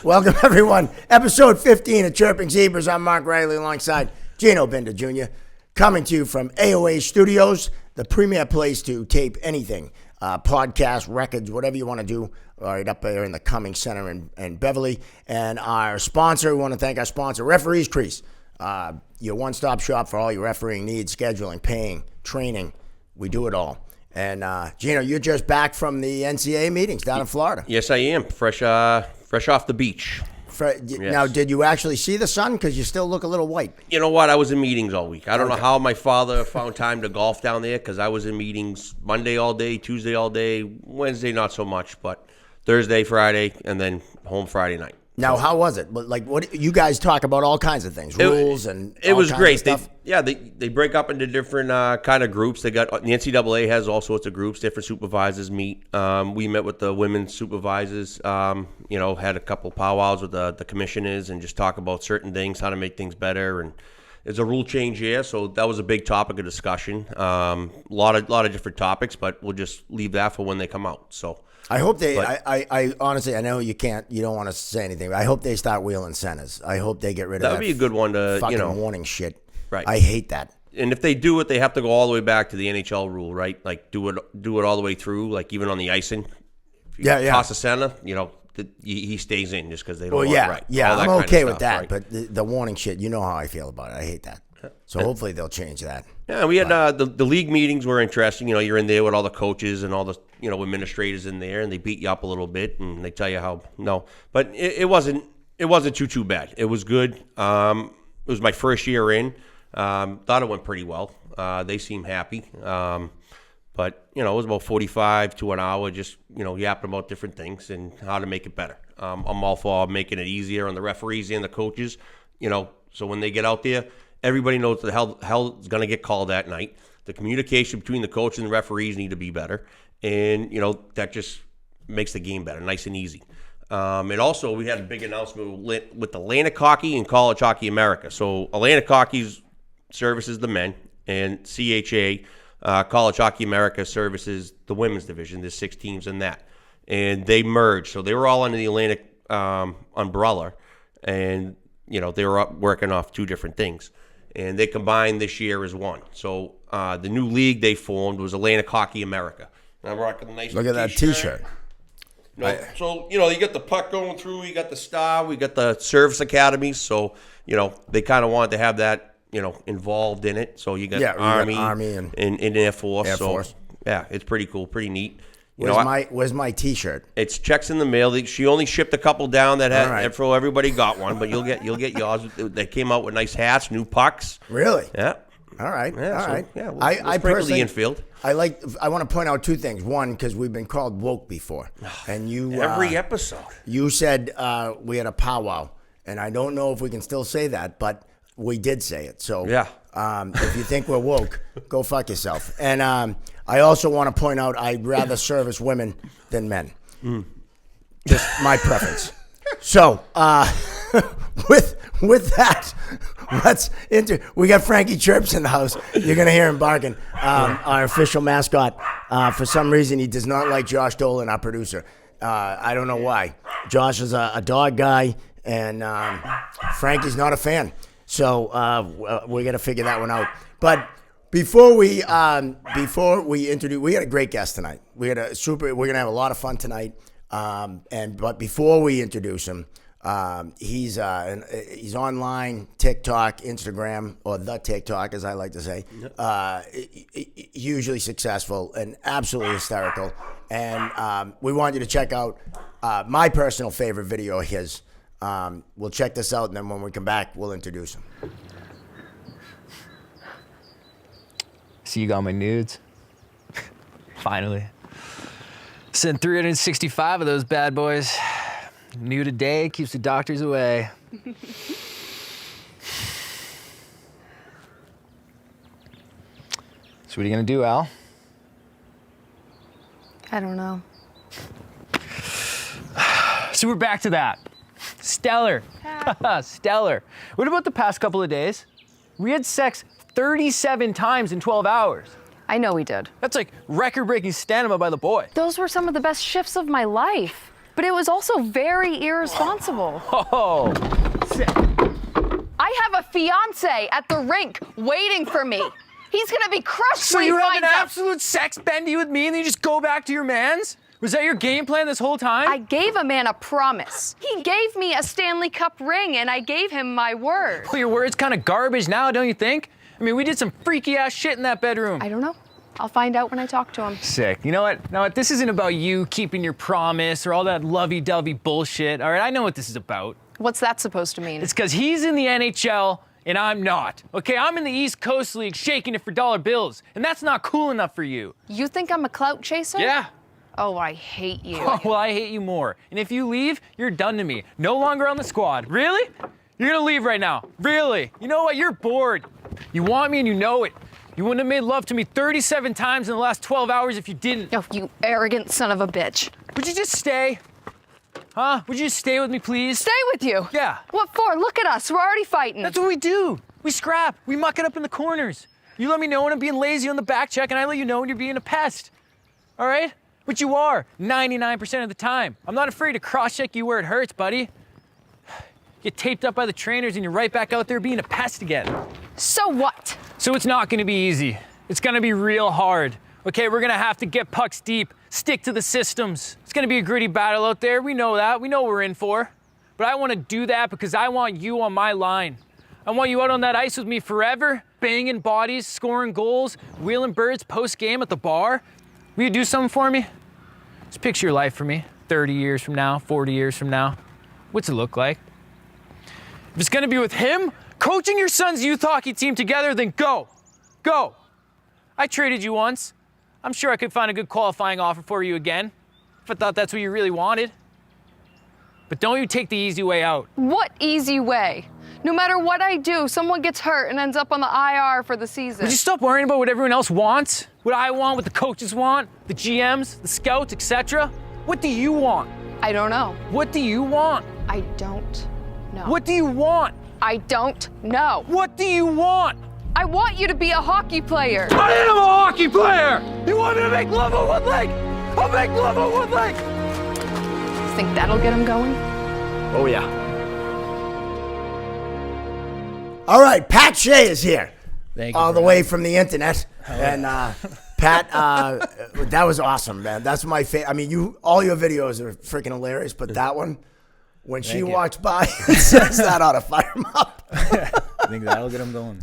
Welcome, everyone. Episode 15 of Chirping Zebras. I'm Mark Riley alongside Gino Bender Jr. Coming to you from AOA Studios, the premier place to tape anything. Podcasts, records, whatever you want to do, right up there in the Cummings Center in Beverly. And our sponsor, we want to thank our sponsor, Referees Crease. Your one-stop shop for all your refereeing needs, scheduling, paying, training. We do it all. And Gino, you're just back from the NCAA meetings down in Florida. Yes, I am. Fresh off the beach. Yes. Now, did you actually see the sun? Because you still look a little white. You know what? I was in meetings all week. I don't know how my father found time to golf down there because I was in meetings Monday all day, Tuesday all day, Wednesday not so much, but Thursday, Friday, and then home Friday night. Now, how was it? Like, what you guys talk about all kinds of things, rules and it was great. Stuff. They break up into different kind of groups. They got the NCAA has all sorts of groups. Different supervisors meet. We met with the women's supervisors. Had a couple powwows with the commissioners and just talk about certain things, how to make things better. And there's a rule change here, so that was a big topic of discussion. A lot of different topics, but we'll just leave that for when they come out. So. I hope they. I honestly, I know you don't want to say anything. But I hope they start wheeling centers. I hope they get rid of that. That would be a good one to fucking warning shit. Right. I hate that. And if they do it, they have to go all the way back to the NHL rule, right? Like do it all the way through, like even on the icing. If you toss a center, he stays in just because they don't want it right. Yeah, I'm okay with that. Right? But the warning shit, you know how I feel about it. I hate that. So hopefully they'll change that. Yeah, we had the league meetings were interesting. You're in there with all the coaches and all the administrators in there, and they beat you up a little bit, and they tell you how But it wasn't too bad. It was good. It was my first year in. Thought it went pretty well. They seemed happy. But it was about 45 to an hour, just yapping about different things and how to make it better. I'm all for making it easier on the referees and the coaches. So when they get out there, everybody knows the hell is going to get called that night. The communication between the coach and the referees need to be better. And, that just makes the game better, nice and easy. And also, we had a big announcement with Atlantic Hockey and College Hockey America. So Atlantic Hockey services the men, and CHA, College Hockey America, services the women's division. There's 6 teams in that. And they merged. So they were all under the Atlantic umbrella. And, they were working off 2 different things. And they combined this year as one. So the new league they formed was Atlantic Hockey America. And I'm rocking a nice Look at that T-shirt. So, you got the puck going through, you got the star, we got the service academies. So, they kind of wanted to have that, involved in it. So you got Army and Air Force. Yeah, it's pretty cool, pretty neat. Where's my T-shirt? It's checks in the mail. She only shipped a couple down that had everybody got one, but you'll get yours. They came out with nice hats, new pucks. Really? Yeah. All right. Yeah, all right. Yeah, I personally the infield. I want to point out 2 things. One, because we've been called woke before, and you every episode you said we had a powwow, and I don't know if we can still say that, but we did say it. So yeah. If you think we're woke, go fuck yourself. And I also want to point out I'd rather service women than men. Just my preference. So with that, we got Frankie Chirps in the house. You're going to hear him barking. Our official mascot. For some reason, he does not like Josh Dolan, our producer. I don't know why. Josh is a dog guy, and Frankie's not a fan. So we got to figure that one out. But before we introduce, we had a great guest tonight. We're gonna have a lot of fun tonight. But before we introduce him, he's online, TikTok, Instagram, or the TikTok, as I like to say. Hugely successful and absolutely hysterical. And we want you to check out my personal favorite video of his. We'll check this out, and then when we come back, we'll introduce him. So you got my nudes? Finally. Sent 365 of those bad boys. Nude a day keeps the doctors away. So what are you gonna do, Al? I don't know. So we're back to that. Stellar. Stellar. What about the past couple of days? We had sex 37 times in 12 hours. I know we did. That's like record-breaking stamina by the boy. Those were some of the best shifts of my life. But it was also very irresponsible. Oh, I have a fiance at the rink waiting for me. He's gonna be crushed so when he you have finds an out. absolute sex bendy with me and then you just go back to your mans? Was that your game plan this whole time? I gave a man a promise. He gave me a Stanley Cup ring and I gave him my word. Well, your word's kind of garbage now, don't you think? I mean, we did some freaky ass shit in that bedroom. I don't know. I'll find out when I talk to him. Sick. You know what? Now, this isn't about you keeping your promise or all that lovey-dovey bullshit. All right, I know what this is about. What's that supposed to mean? It's because he's in the NHL and I'm not. Okay, I'm in the East Coast League shaking it for dollar bills, and that's not cool enough for you. You think I'm a clout chaser? Yeah. Oh, I hate you. Oh, well, I hate you more. And if you leave, you're done to me. No longer on the squad. Really? You're gonna leave right now. Really? You know what? You're bored. You want me and you know it. You wouldn't have made love to me 37 times in the last 12 hours if you didn't. Oh, you arrogant son of a bitch. Would you just stay? Huh? Would you just stay with me, please? Stay with you? Yeah. What for? Look at us. We're already fighting. That's what we do. We scrap. We muck it up in the corners. You let me know when I'm being lazy on the back check, and I let you know when you're being a pest. All right? Which you are, 99% of the time. I'm not afraid to cross-check you where it hurts, buddy. Get taped up by the trainers, and you're right back out there being a pest again. So what? So it's not gonna be easy. It's gonna be real hard. Okay, we're gonna have to get pucks deep, stick to the systems. It's gonna be a gritty battle out there. We know that. We know what we're in for. But I wanna do that because I want you on my line. I want you out on that ice with me forever, banging bodies, scoring goals, wheeling birds post-game at the bar. Will you do something for me? Just picture your life for me, 30 years from now, 40 years from now. What's it look like? If it's gonna be with him, coaching your son's youth hockey team together, then go. Go. I traded you once. I'm sure I could find a good qualifying offer for you again, if I thought that's what you really wanted. But don't you take the easy way out. What easy way? No matter what I do, someone gets hurt and ends up on the IR for the season. Would you stop worrying about what everyone else wants? What I want, what the coaches want, the GMs, the scouts, etc.? What do you want? I don't know. What do you want? I don't know. What do you want? I don't know. What do you want? I want you to be a hockey player. I am a hockey player! You want me to make love on one leg? I'll make love on one leg! You think that'll get him going? Oh yeah. All right, Pat Shay is here. Thank you. All the way from the internet. And Pat, that was awesome, man. That's my favorite. I mean, all your videos are freaking hilarious, but that one, when she walks by and says that ought to fire him up. I think that'll get him going.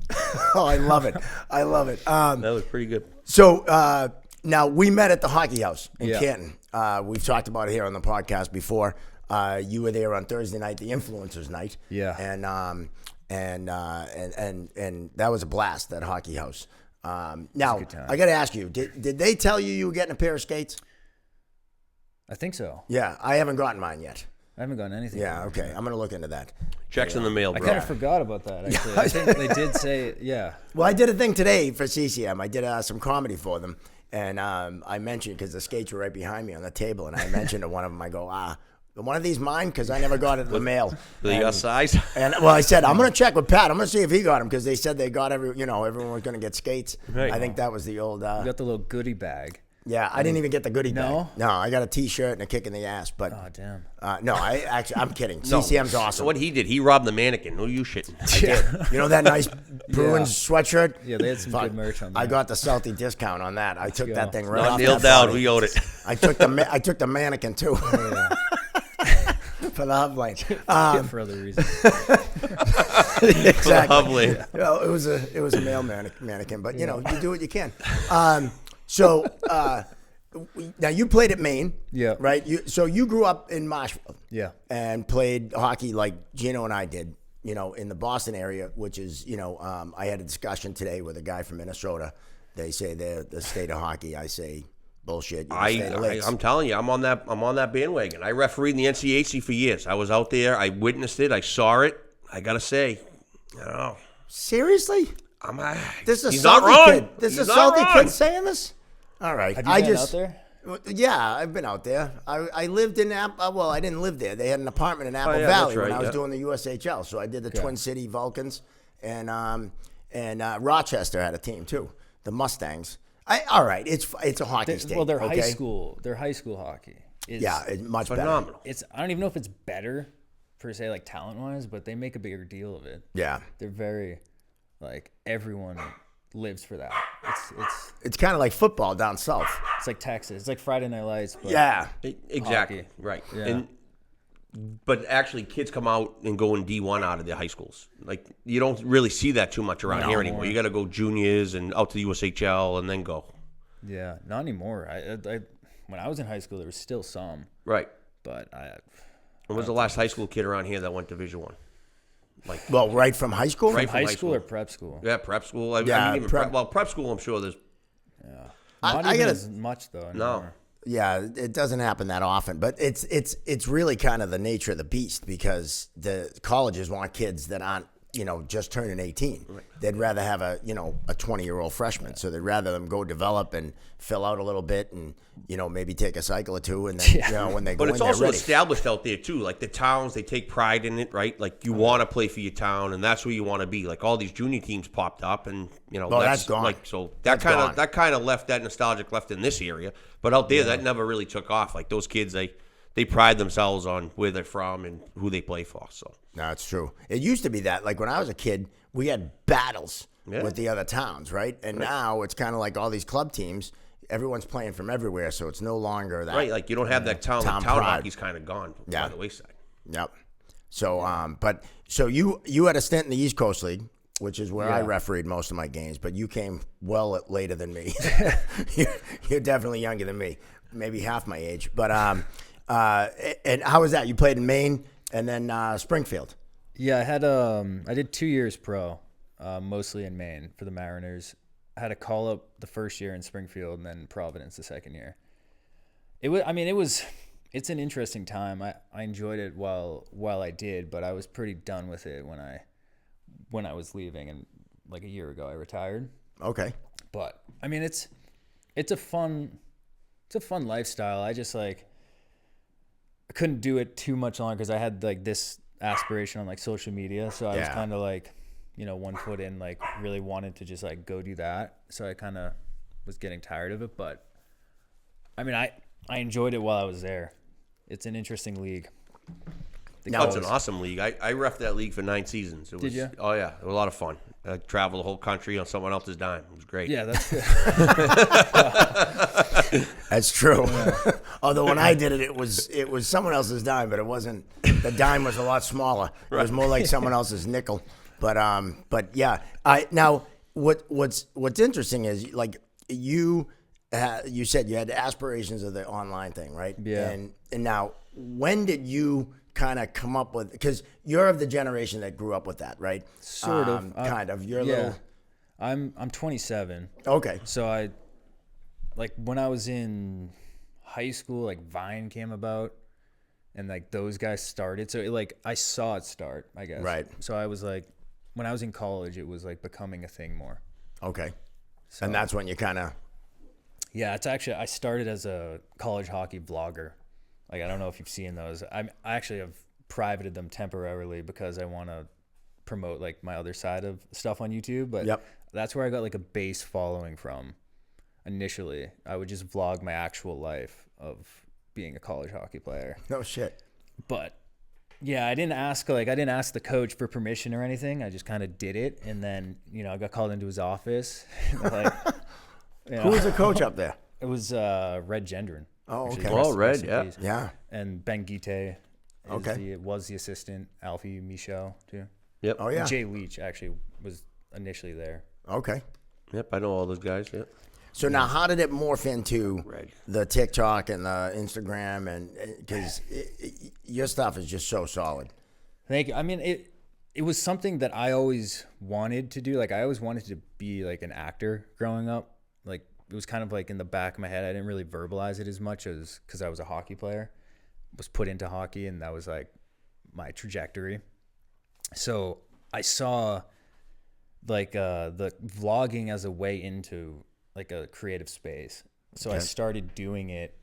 Oh, I love it. I love it. That was pretty good. So now we met at the Hockey House in Yeah. Canton. We've talked about it here on the podcast before. You were there on Thursday night, the Influencers Night. Yeah. And that was a blast, that Hockey House. Now, good time. I got to ask you, did they tell you were getting a pair of skates? I think so. Yeah, I haven't gotten mine yet. I haven't gotten anything. Yeah, okay. I'm going to look into that. Checks in the mail, I bro. kind of forgot about that, actually. I think they did say, yeah. Well, I did a thing today for CCM. I did some comedy for them. And I mentioned, because the skates were right behind me on the table, and I mentioned to one of them, I go, one of these mine? Because I never got it in the mail. Do you got size? And well, I said, I'm going to check with Pat. I'm going to see if he got them, because they said they got everyone was going to get skates. Right. I think that was the old. You got the little goodie bag. Yeah, I didn't even get the goodie bag. No? No, I got a T-shirt and a kick in the ass. But Oh, damn. no, I'm kidding. CCM's awesome. So what he did, he robbed the mannequin. Who are you shitting? I did. You know that nice Bruins sweatshirt? Yeah, they had some Fuck. good merch on there. I got the salty discount on that. I took go. that thing right Not off nailed that down. body. We owed it. I took the mannequin too. For the hub lane. For other reasons. Exactly. Lovely. Well, it was a male mannequin, but you do what you can. So now you played at Maine, Yeah. right? So you grew up in Marshville, Yeah. and played hockey like Gino and I did, in the Boston area, which is, I had a discussion today with a guy from Minnesota. They say they're the state of hockey. I say bullshit. You're the state of lakes. I'm telling you, I'm on that bandwagon. I refereed in the NCHC for years. I was out there. I witnessed it. I saw it. I gotta say, I don't know. Seriously? This is a he's not salty wrong. kid. This is a He's not salty wrong. kid saying this? All right. Have you been out there? Yeah, I've been out there. I lived in well, I didn't live there. They had an apartment in Apple yeah, Valley that's when right, I was yeah. doing the USHL. So I did the Twin City Vulcans, and Rochester had a team too, the Mustangs. All right, it's a hockey state. Well, they're okay? high school. They're high school hockey. is Yeah, it's much phenomenal. it's I don't even know if it's better per se, like talent wise, but they make a bigger deal of it. better. Yeah. They're very like everyone lives for that. It's kind of like football down south. It's like Texas. It's like Friday Night Lights. But Yeah. Exactly. Hockey. Right. Yeah. But actually, kids come out and go in D1 out of their high schools. Like, you don't really see that too much around here anymore. You got to go juniors and out to the USHL and then go. Yeah, not anymore. I when I was in high school, there was still some, Right. but When was the last high school kid around here that went Division One? Like, Well, right from high school? Right. high high school or school. prep school. yeah, prep school. I Yeah, mean, even prep school, I'm sure there's. Not I even gotta- as much though. Anymore. Yeah, it doesn't happen that often, but it's really kind of the nature of the beast because the colleges want kids that aren't, just turning 18. Right. They'd rather have a 20-year-old freshman. So they'd rather them go develop and fill out a little bit and, maybe take a cycle or two. And then, when they go But in, it's they're also ready. established out there too. Like the towns, they take pride in it, right? Like you want to play for your town, and that's where you want to be. Like all these junior teams popped up, and that's gone. Like so That's gone. that kind of left that nostalgic left in this area. But out there, that never really took off. Like those kids, they pride themselves on where they're from and who they play for. So No, it's true. It used to be that. Like when I was a kid, we had battles Yeah. with the other towns, right? And now it's kind of like all these club teams. Everyone's playing from everywhere, so it's no longer that. right, like you don't have that town. Town Town pride. hockey's kind of gone Yeah. by the wayside. Yep. So, so you had a stint in the East Coast League, which is where I refereed most of my games, but you came well later than me. You're definitely younger than me, maybe half my age. But and how was that? You played in Maine and then Springfield. Yeah, I did 2 years pro, mostly in Maine for the Mariners. I had a call up the first year in Springfield and then Providence the second year. It's an interesting time. I enjoyed it while I did, but I was pretty done with it when I was leaving, and like a year ago I retired. Okay. But I mean it's a fun lifestyle. I just I couldn't do it too much longer because I had like this aspiration on like social media, so I was kind of like, 1 foot in, like really wanted to just like go do that. So I kind of was getting tired of it, but I mean, I enjoyed it while I was there. It's an interesting league. No, it's an awesome league. I reffed that league for 9 seasons. Did you? Oh yeah, it was a lot of fun. I traveled the whole country on someone else's dime. It was great. Yeah, that's good. That's true. Although when I did it, it was someone else's dime, but it wasn't. The dime was a lot smaller. It was more like someone else's nickel. But yeah. Now what's interesting is like you said you had aspirations of the online thing, right? Yeah. And now when did you kind of come up with, because you're of the generation that grew up with that, right? Sort of. Kind of. You're a Yeah. little. I'm 27. Okay. So I, like when I was in high school, like Vine came about and like those guys started. So I saw it start, I guess. Right. So I was like, when I was in college, it was like becoming a thing more. Okay. And that's when you kind of. Yeah, it's actually, I started as a college hockey vlogger. Like, I don't know if you've seen those. I actually have privated them temporarily because I want to promote like my other side of stuff on YouTube. But that's where I got like a base following from initially. I would just vlog my actual life of being a college hockey player. No shit. But yeah, I didn't ask the coach for permission or anything. I just kind of did it. And then, I got called into his office. Like, Who was the coach up there? It was Red Gendron. Oh, Actually, okay. Oh, Red, rest in yeah. peace. Yeah. And Ben Guite Okay. was the assistant. Alfie Michaud too. Yep. Oh yeah. Jay Leach actually was initially there. Okay. Yep, I know all those guys. Yep. So now, how did it morph into Right. the TikTok and the Instagram, and because your stuff is just so solid? Thank you. I mean, it was something that I always wanted to do. Like I always wanted to be like an actor growing up. Like it was kind of like in the back of my head. I didn't really verbalize it as much as because I was a hockey player, was put into hockey, and that was like my trajectory. So I saw like the vlogging as a way into like a creative space. So I started doing it,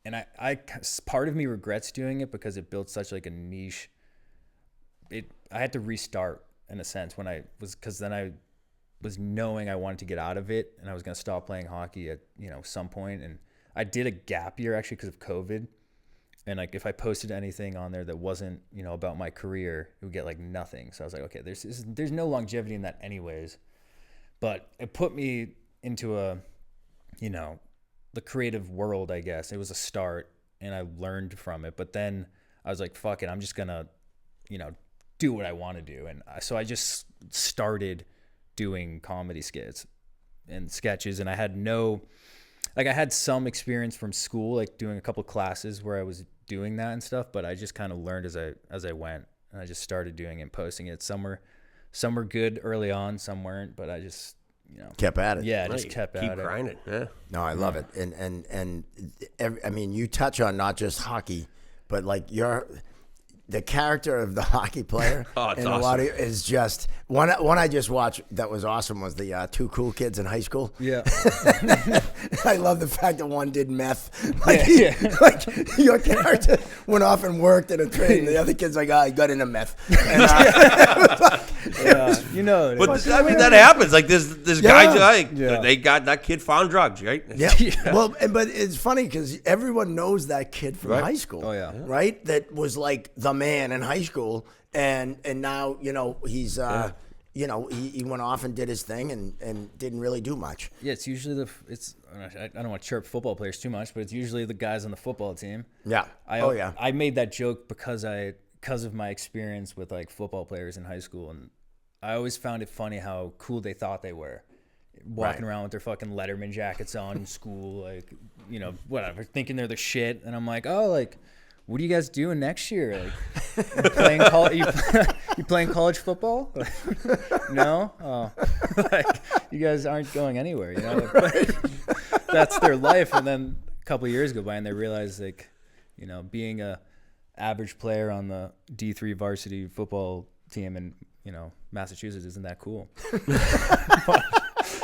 and I part of me regrets doing it because it built such like a niche. I had to restart in a sense because then I was knowing I wanted to get out of it, and I was going to stop playing hockey at some point. And I did a gap year actually because of COVID. And like if I posted anything on there that wasn't, you know, about my career, it would get like nothing. So I was like, okay, there's no longevity in that anyways. But it put me into a, you know, the creative world, I guess. It was a start and I learned from it. But then I was like, fuck it, I'm just gonna, you know, do what I want to do. And so I just started doing comedy skits and sketches, and I had I had some experience from school, like doing a couple classes where I was doing that and stuff, but I just kind of learned as I went, and I just started doing it and posting it. Some were good early on, some weren't, but I just, you know, Kept at it. yeah, just kept at it. Keep grinding. Yeah. No, I love it. And I mean, you touch on not just hockey, but like the character of the hockey player It's in a lot of is just one I just watched that was awesome was the two cool kids in high school. Yeah. I love the fact that one did meth. Like your character went off and worked in a train. The other kid's like, I got into meth. And, Yeah, you know. But I mean, that happens. Like this guy, like, Yeah. they got that kid found drugs, right? Yeah. Well, but it's funny because everyone knows that kid from high school. Oh, yeah. Right? That was like the man in high school, and now you know he's you know he went off and did his thing and didn't really do much. Yeah, it's usually I don't want to chirp football players too much, but it's usually the guys on the football team. Yeah. I made that joke because of my experience with like football players in high school, and I always found it funny how cool they thought they were, walking around with their fucking Letterman jackets on in school, like, you know, whatever, thinking they're the shit. And I'm like, oh, like, what are you guys doing next year? Like, you playing college football? No? Oh. Like, you guys aren't going anywhere, you know? But that's their life. And then a couple of years go by and they realize, like, you know, being a average player on the D3 varsity football team in, you know, Massachusetts isn't that cool.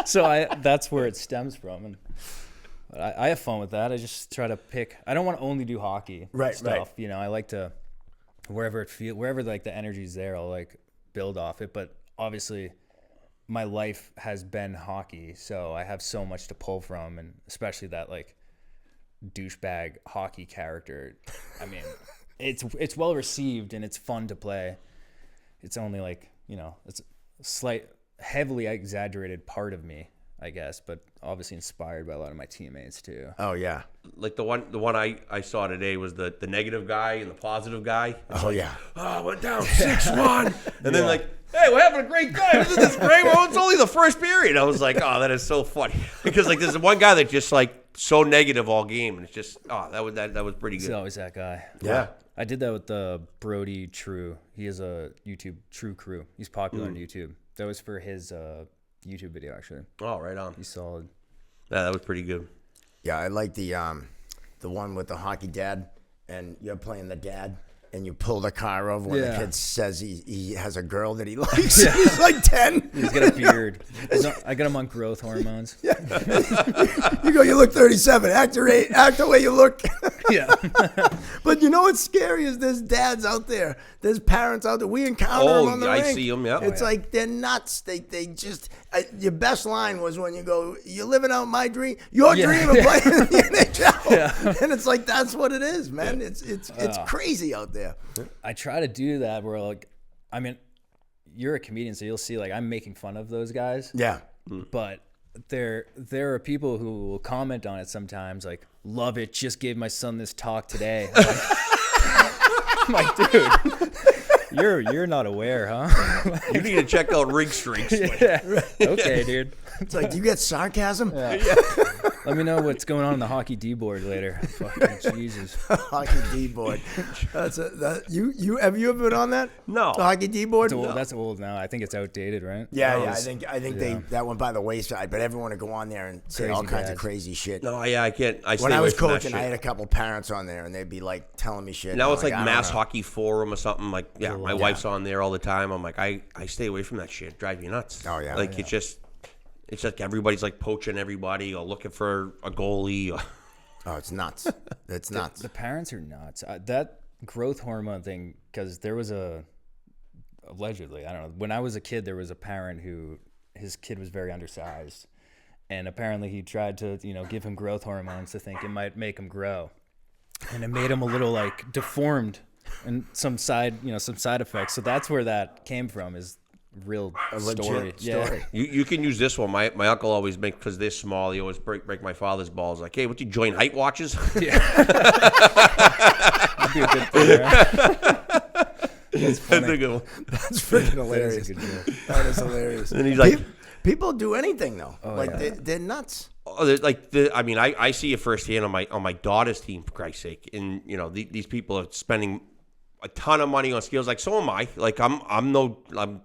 So that's where it stems from. And I have fun with that. I just try to pick. I don't want to only do hockey stuff. Right. You know, I like to wherever like the energy's there, I'll like build off it. But obviously, my life has been hockey, so I have so much to pull from, and especially that like douchebag hockey character. I mean, it's well received and it's fun to play. It's only like, you know, it's a slight, heavily exaggerated part of me, I guess, but obviously inspired by a lot of my teammates too. Oh yeah. Like the one I saw today was the negative guy and the positive guy. It's like, Yeah. oh, went down 6-1, and then like, hey, we're having a great time. Isn't this great? Well, it's only the first period. I was like, oh, that is so funny because like there's one guy that just like so negative all game, and it's just that was pretty good. It's always that guy. Yeah. I did that with the Brody True. He has a YouTube True Crew. He's popular on YouTube. That was for his YouTube video actually. Oh, right on. He's solid. Yeah, that was pretty good. Yeah, I like the one with the hockey dad, and you're playing the dad, and you pull the car over when the kid says he has a girl that he likes. He's like 10. He's got a beard. I got him on growth hormones. You go, you look 37. Act the way you look. Yeah. But you know what's scary is there's dads out there. There's parents out there. We encounter them on the rink. I see them, yeah. It's like they're nuts. They just, your best line was when you go, you're living out my dream, your dream of playing in the NHL. Yeah. And it's like, that's what it is, man. It's crazy out there. I try to do that where like, I mean, you're a comedian, so you'll see like I'm making fun of those guys. Yeah. But there are people who will comment on it sometimes like, love it, just gave my son this talk today. I'm like, dude, you're not aware, huh? You need to check out rinks. Yeah. Okay, dude. It's like, do you get sarcasm? Yeah. Let me know what's going on in the hockey D board later. Fucking Jesus. Hockey D board. Have you ever been on that? No. The hockey D board? That's old now. I think it's outdated, right? Yeah. I think that went by the wayside. But everyone would go on there and say all kinds of crazy shit. No, yeah, I can't. When I was coaching, I had a couple parents on there, and they'd be like telling me shit. Now it's like I don't Mass know. Hockey Forum or something. Like, yeah, my wife's on there all the time. I'm like, I stay away from that shit. Drive you nuts. Oh yeah. Like it's like everybody's like poaching everybody or looking for a goalie. Oh, it's nuts. It's nuts. The parents are nuts. That growth hormone thing, because there was allegedly, I don't know, when I was a kid, there was a parent who, his kid was very undersized. And apparently he tried to, give him growth hormones to think it might make him grow. and it made him a little like deformed and some side effects. So that's where that came from, is real story. Yeah. You can use this one. My uncle always make, because they're small, he always break my father's balls. Like, hey, what, you join height watches? Yeah. That'd be a good thing, right? That's funny. That's a good one. That's freaking hilarious. That is a good joke. That is hilarious. And he's like, people do anything though. yeah. They're nuts. oh, I mean, I see it firsthand on my daughter's team, for Christ's sake. And these people are spending a ton of money on skills. Like, so am I. Like,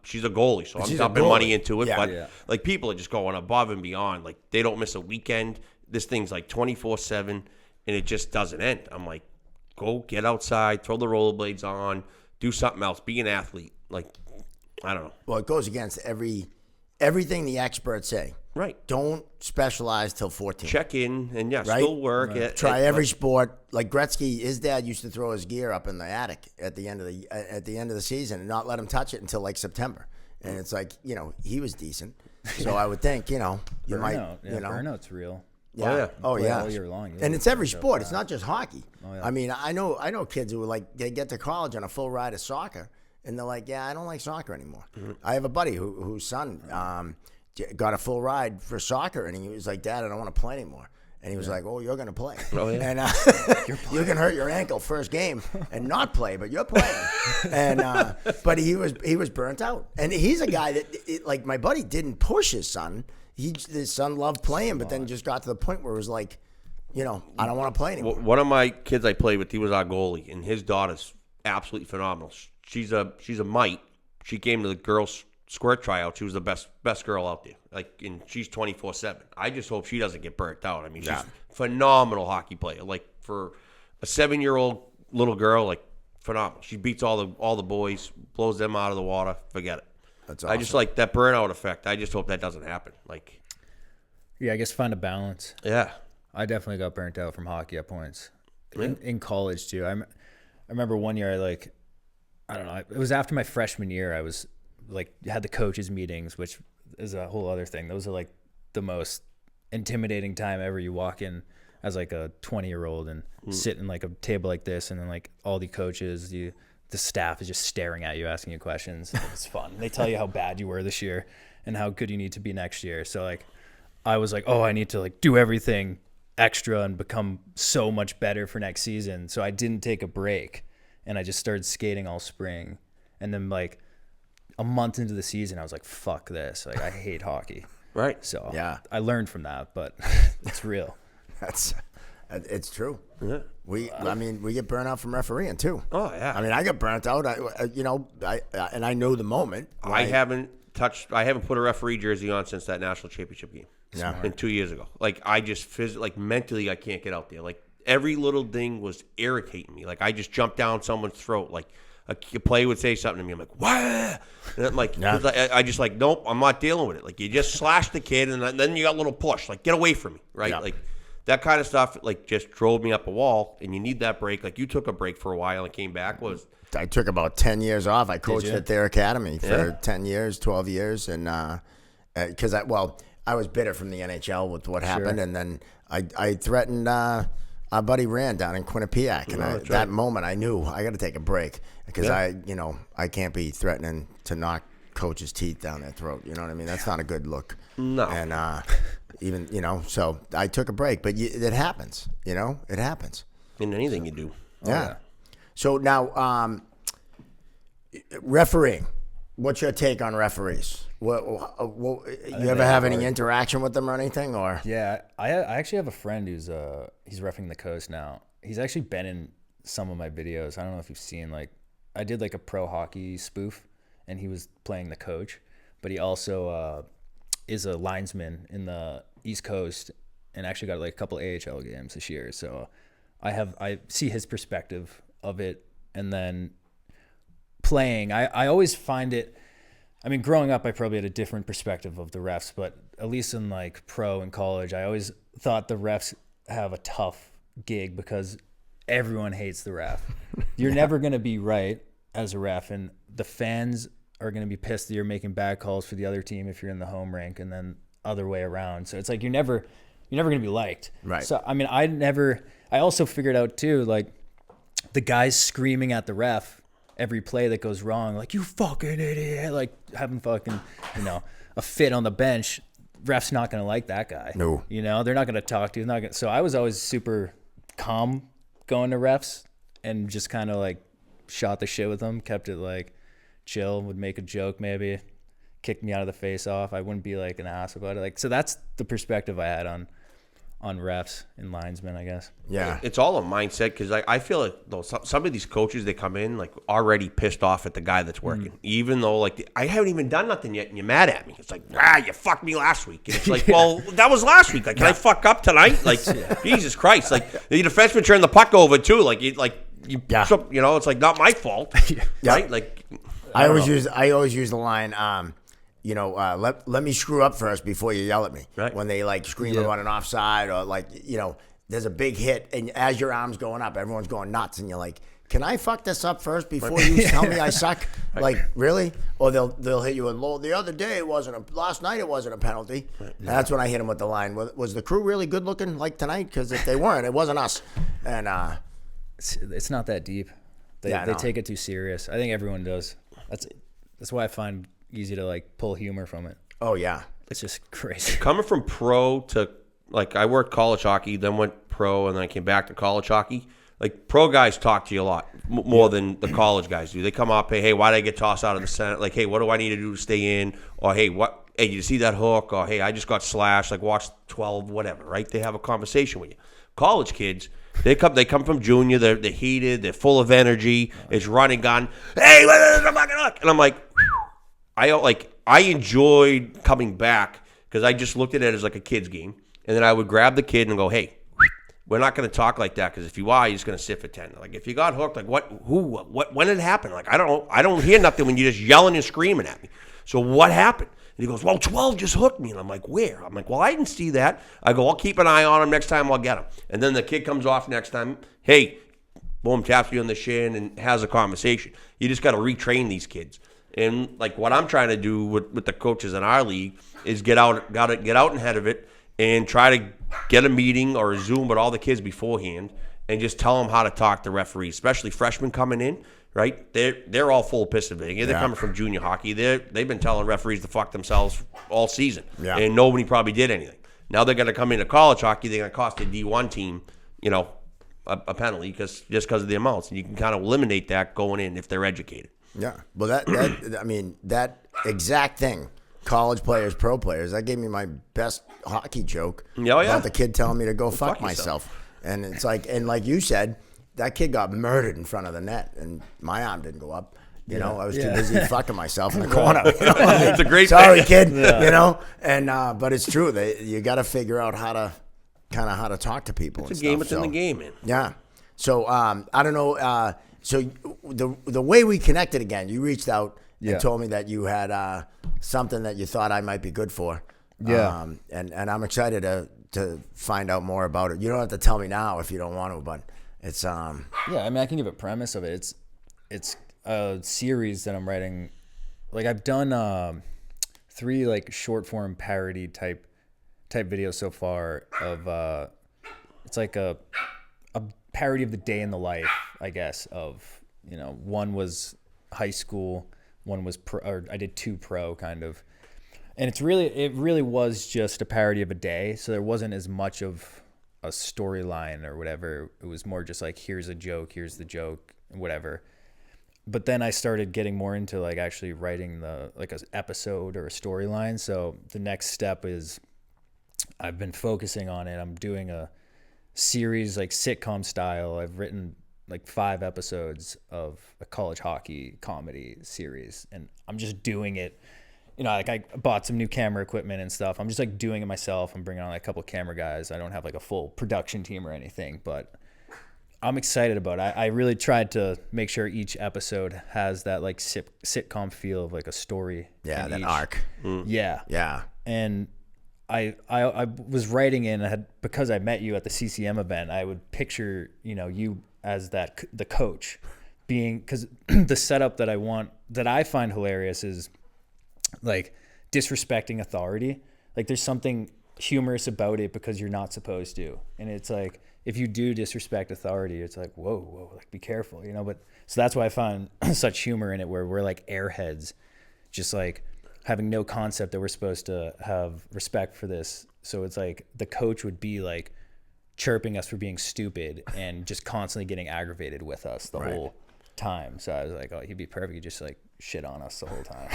she's a goalie, so I'm dumping money into it. Yeah. But like, people are just going above and beyond. Like, they don't miss a weekend. This thing's like 24/7, and it just doesn't end. I'm like, go get outside, throw the rollerblades on, do something else, be an athlete. Like, I don't know. Well, it goes against everything the experts say. Right. Don't specialize till 14. Check in and Right? still work. Try every sport. Like Gretzky, his dad used to throw his gear up in the attic at the end of the season and not let him touch it until like September. And it's like, he was decent. So I would think, you might, Burnout's real. Yeah. Oh, Play yeah. all year long. And it's every sport. It's not just hockey. Oh, yeah. I mean, I know kids who they get to college on a full ride of soccer, and they're like, yeah, I don't like soccer anymore. Mm-hmm. I have a buddy whose son got a full ride for soccer, and he was like, Dad, I don't want to play anymore. And he was like, oh, you're going to play. Oh, yeah. And you can hurt your ankle first game and not play, but you're playing. And but he was burnt out. And he's a guy that, like my buddy, didn't push his son. His son loved playing, but then just got to the point where it was like, I don't want to play anymore. One of my kids I played with, he was our goalie, and his daughter's absolutely phenomenal. She's a mite. She came to the girls' squirt tryout. She was the best girl out there. Like, and she's 24/7. I just hope she doesn't get burnt out. I mean, she's a phenomenal hockey player. Like, for a 7-year-old little girl, like, phenomenal. She beats all the boys, blows them out of the water. Forget it. That's awesome. I just like that burnout effect. I just hope that doesn't happen. Like, Yeah, I guess find a balance. yeah. I definitely got burnt out from hockey at points. In college too. I remember one year I don't know. It was after my freshman year. I was like had the coaches meetings, which is a whole other thing. Those are like the most intimidating time ever. You walk in as like a 20-year-old and sit in like a table like this, and then like all the coaches, the staff is just staring at you, asking you questions. It's fun. They tell you how bad you were this year and how good you need to be next year. So like, I was like, oh, I need to like do everything extra and become so much better for next season. So I didn't take a break, and I just started skating all spring. And then like a month into the season, I was like, fuck this. Like, I hate hockey. Right. So Yeah. I learned from that, but it's real. It's true. Yeah. We get burnt out from refereeing too. Oh, yeah. I mean, I got burnt out. And I know the moment. I haven't put a referee jersey on since that national championship game. Yeah. And 2 years ago. Like, I just mentally, I can't get out there. Like, every little thing was irritating me. Like, I just jumped down someone's throat. Like, a player would say something to me. I'm like, what? And I'm like, I just like, nope, I'm not dealing with it. Like, you just slashed the kid, and then you got a little push. Like, get away from me, right? Yeah. Like, that kind of stuff, like, just drove me up a wall. And you need that break. Like, you took a break for a while and came back. I took about 10 years off. I coached you? at their academy for 10 years, 12 years. And because I was bitter from the NHL with what happened. And then I threatened our buddy Rand down in Quinnipiac. And that moment I knew I got to take a break because I can't be threatening to knock coach's teeth down their throat. You know what I mean? That's not a good look. No. And even, so I took a break. But it happens. It happens. In anything you do. Yeah. So now, refereeing. What's your take on referees? What you ever have any interaction with them or anything? Or Yeah, I actually have a friend who's he's reffing the coast now. He's actually been in some of my videos. I don't know if you've seen, like, I did like a pro hockey spoof, and he was playing the coach, but he also is a linesman in the East Coast, and actually got like a couple AHL games this year. So I see his perspective of it, and then playing, I always find it. I mean, growing up, I probably had a different perspective of the refs, but at least in like pro and college, I always thought the refs have a tough gig because everyone hates the ref. You're never going to be right as a ref, and the fans are going to be pissed that you're making bad calls for the other team if you're in the home rink, and then other way around. So it's like you're never going to be liked. Right. So I mean, I I also figured out too, like the guys screaming at the ref every play that goes wrong, like, you fucking idiot, like having fucking, a fit on the bench. Ref's not going to like that guy. No. They're not going to talk to you. So I was always super calm going to refs and just kind of like shot the shit with them, kept it like chill, would make a joke maybe, kick me out of the face off. I wouldn't be like an ass about it. Like, so that's the perspective I had on refs and linesmen, I guess. Yeah. It's all a mindset because I feel like though some of these coaches, they come in like already pissed off at the guy that's working, even though like I haven't even done nothing yet and you're mad at me. It's like, you fucked me last week. And it's like, well, that was last week. Like, can I fuck up tonight? Like, Jesus Christ. Like, the defenseman turned the puck over too. Like, it's like not my fault, right? Like, I always use the line, let me screw up first before you yell at me. Right. When they like scream about an offside or like, there's a big hit and as your arm's going up, everyone's going nuts and you're like, can I fuck this up first before you tell me I suck? Like, really? Or they'll hit you with low. The other day last night it wasn't a penalty. Right. That's when I hit them with the line. Was the crew really good looking like tonight? Because if they weren't, it wasn't us. And it's not that deep. They take it too serious. I think everyone does. That's why I find easy to like pull humor from it. Oh yeah, it's just crazy. Coming from pro to like I worked college hockey, then went pro, and then I came back to college hockey. Like pro guys talk to you a lot more than the college guys do. They come up, hey, why did I get tossed out of the center? Like, hey, what do I need to do to stay in? Or hey, did you see that hook? Or hey, I just got slashed. Like watch 12, whatever. Right? They have a conversation with you. College kids. They come from junior. They're heated. They're full of energy. It's running gun. Hey, and I'm like, I enjoyed coming back because I just looked at it as like a kid's game, and then I would grab the kid and go, hey, we're not going to talk like that because if you are, you're just going to sit for 10. Like if you got hooked, like what, when did it happen? Like I don't hear nothing when you're just yelling and screaming at me. So what happened? And he goes, well, 12 just hooked me. And I'm like, where? I'm like, well, I didn't see that. I go, I'll keep an eye on him. Next time I'll get him. And then the kid comes off next time. Hey, boom, taps you on the shin and has a conversation. You just got to retrain these kids. And like what I'm trying to do with the coaches in our league is get out ahead of it and try to get a meeting or a Zoom with all the kids beforehand and just tell them how to talk to referees, especially freshmen coming in. Right, they're all full of piss of it. They're coming from junior hockey. They've been telling referees to fuck themselves all season, and nobody probably did anything. Now they're going to come into college hockey. They're going to cost a D1 team, a penalty just because of the amounts, and you can kind of eliminate that going in if they're educated. Yeah, well, that exact thing. College players, pro players. That gave me my best hockey joke about the kid telling me to go fuck myself. And it's like, and like you said. That kid got murdered in front of the net, and my arm didn't go up. I was too busy fucking myself in the corner. It's a great sorry, kid. And but it's true. You got to figure out how to talk to people. It's a game. It's in the game, man. Yeah. So I don't know. So the way we connected again, you reached out and told me that you had something that you thought I might be good for. Yeah. And I'm excited to find out more about it. You don't have to tell me now if you don't want to, but. It's I mean I can give a premise of it. It's a series that I'm writing. Like I've done 3 like short form parody type videos so far of it's like a parody of the day in the life, I guess, of one was high school, one was pro, or I did 2 pro kind of. And it really was just a parody of a day, so there wasn't as much of a storyline or whatever. It was more just like, here's a joke, here's the joke, whatever. But then I started getting more into like actually writing like an episode or a storyline. So the next step is I've been focusing on it. I'm doing a series like sitcom style. I've written like 5 episodes of a college hockey comedy series, and I'm just doing it. Like I bought some new camera equipment and stuff. I'm just like doing it myself. I'm bringing on like a couple of camera guys. I don't have like a full production team or anything, but I'm excited about it. I really tried to make sure each episode has that like sitcom feel of like a story. Yeah, that arc. Yeah. Yeah. And I was writing in, because I met you at the CCM event, I would picture, you as the coach being, because the setup that I find hilarious is like disrespecting authority. Like there's something humorous about it because you're not supposed to. And it's like, if you do disrespect authority, it's like, whoa, like be careful, you know? But so that's why I find such humor in it, where we're like airheads, just like having no concept that we're supposed to have respect for this. So it's like the coach would be like chirping us for being stupid and just constantly getting aggravated with us the whole time. So I was like, oh, he'd be perfect. He'd just like shit on us the whole time.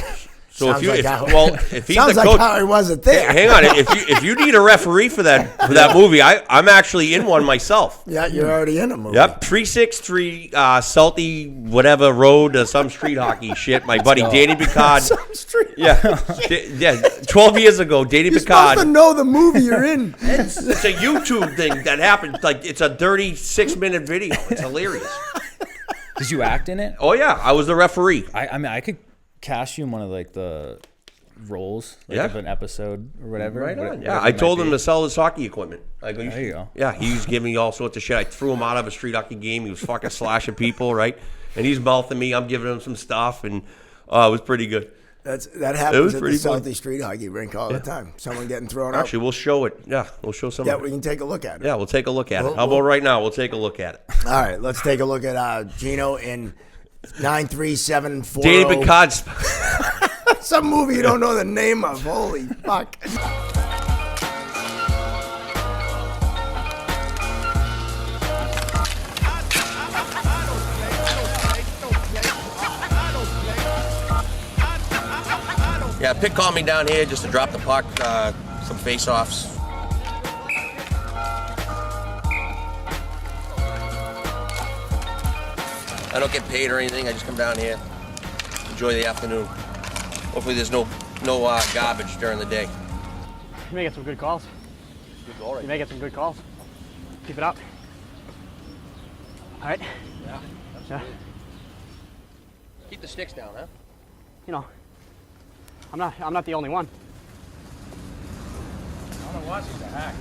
So Sounds if like how- if he's Sounds the like coach, how he wasn't there. hang on. If you need a referee for that movie, I'm actually in one myself. Yeah, you're already in a movie. Yep, 363 Salty whatever road to some street hockey shit. My buddy Danny Picard. Some street. Yeah, 12 years ago, Danny You're supposed to Picard. know the movie you're in. It's a YouTube thing that happened. Like it's a 36-minute video. It's hilarious. Did you act in it? Oh yeah, I was the referee. I mean, I could cast you in one of like the roles, like Yeah. of an episode or whatever. Right on. whatever Yeah, it I told might him be. to sell his hockey equipment. I go, There you go. Yeah, he was giving me all sorts of shit. I threw him out of a street hockey game. He was fucking slashing people, right? And he's mouthing me. I'm giving him some stuff, and it was pretty good. That It happens was at the pretty fun. Southeast Street Hockey rink all the time. Someone getting thrown out. Actually, we'll show it. Yeah, we'll show some. Yeah, of it. we can take a look at it. Yeah, we'll take a look at it. We'll- How about right now? We'll take a look at it. All right, let's take a look at Gino in 93740. Danny Picard's. Some movie you don't know the name of. Holy fuck. Yeah, Pick called me down here just to drop the puck, some face-offs. I don't get paid or anything. I just come down here, enjoy the afternoon. Hopefully there's no garbage during the day. You may get some good calls. Good goal, right? You may get some good calls. Keep it up. All right. Yeah, Yeah. Keep the sticks down, huh? You know, I'm not the only one. I don't know why he's a hack.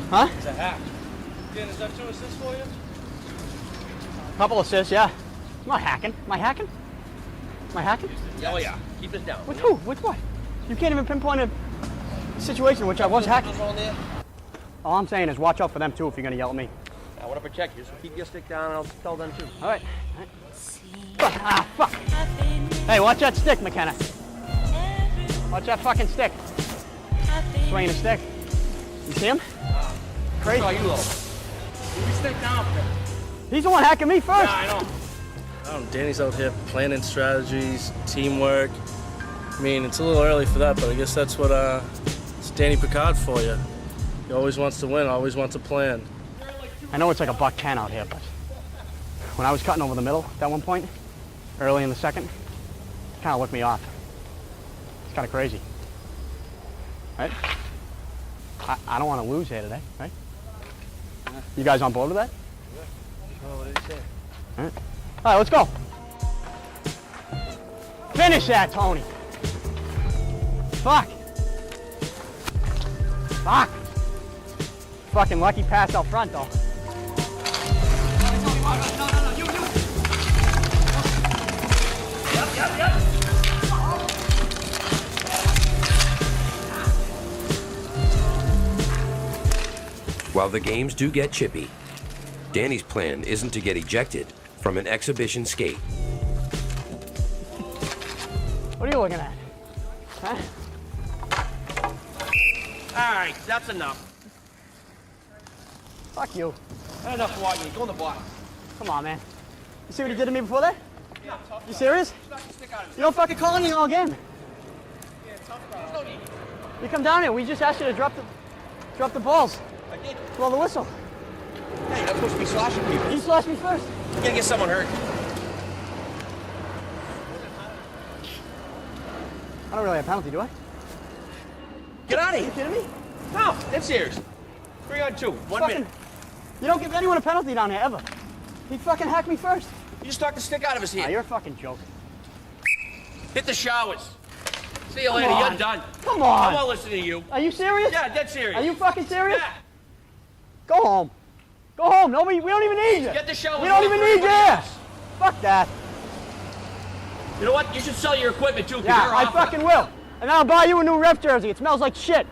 Huh? He's a hack. Dan, is that 2 assists for you? Couple assists, yeah. I'm not hacking. Am I hacking? Am I hacking? Oh yeah, keep it down. With who? With what? You can't even pinpoint a situation in which I was hacking. All I'm saying is watch out for them too if you're gonna yell at me. I want to protect you, so keep your stick down and I'll tell them too. All right. Fuck. Hey, watch that stick, McKenna. Watch that fucking stick. Swinging the stick. You see him? Crazy. you low. Keep your stick down. He's the one hacking me first. I know. Danny's out here planning strategies, teamwork. I mean, it's a little early for that, but I guess that's what it's Danny Picard for you. He always wants to win, always wants to plan. I know it's like $110 out here, but when I was cutting over the middle at that one point, early in the second, it kind of looked me off. It's kind of crazy, right? I don't want to lose here today, right? You guys on board with that? Oh, what did he say? All right, let's go. Finish that, Tony. Fuck. Fucking lucky pass out front, though. While the games do get chippy, Danny's plan isn't to get ejected from an exhibition skate. What are you looking at? Huh? All right, that's enough. Fuck you. That's enough walking. Go in the box. Come on, man. You see what he did to me before that? You serious? You don't fucking call anything all game. You come down here. We just asked you to drop the balls. I did. Blow the whistle. Hey, I'm supposed to be slashing people. You slashed me first. You're gonna get someone hurt. I don't really have a penalty, do I? Get out of Are you here. kidding me? No, that's serious. 3-on-2. 1 minute. You don't give anyone a penalty down here ever. He fucking hacked me first. You just knocked the stick out of his Ah, hand. you're fucking joking. Hit the showers. See you Come later. on. You're done. Come I on. won't listen to you. Are you serious? Yeah, dead serious. Are you fucking serious? Yeah. Go home. Go home. Nobody. We don't even need you. Get the showers. We don't off even for need you. everybody else. Fuck that. You know what? You should sell your equipment too. 'Cause Yeah, you're I off. fucking will. And then I'll buy you a new ref jersey. It smells like shit.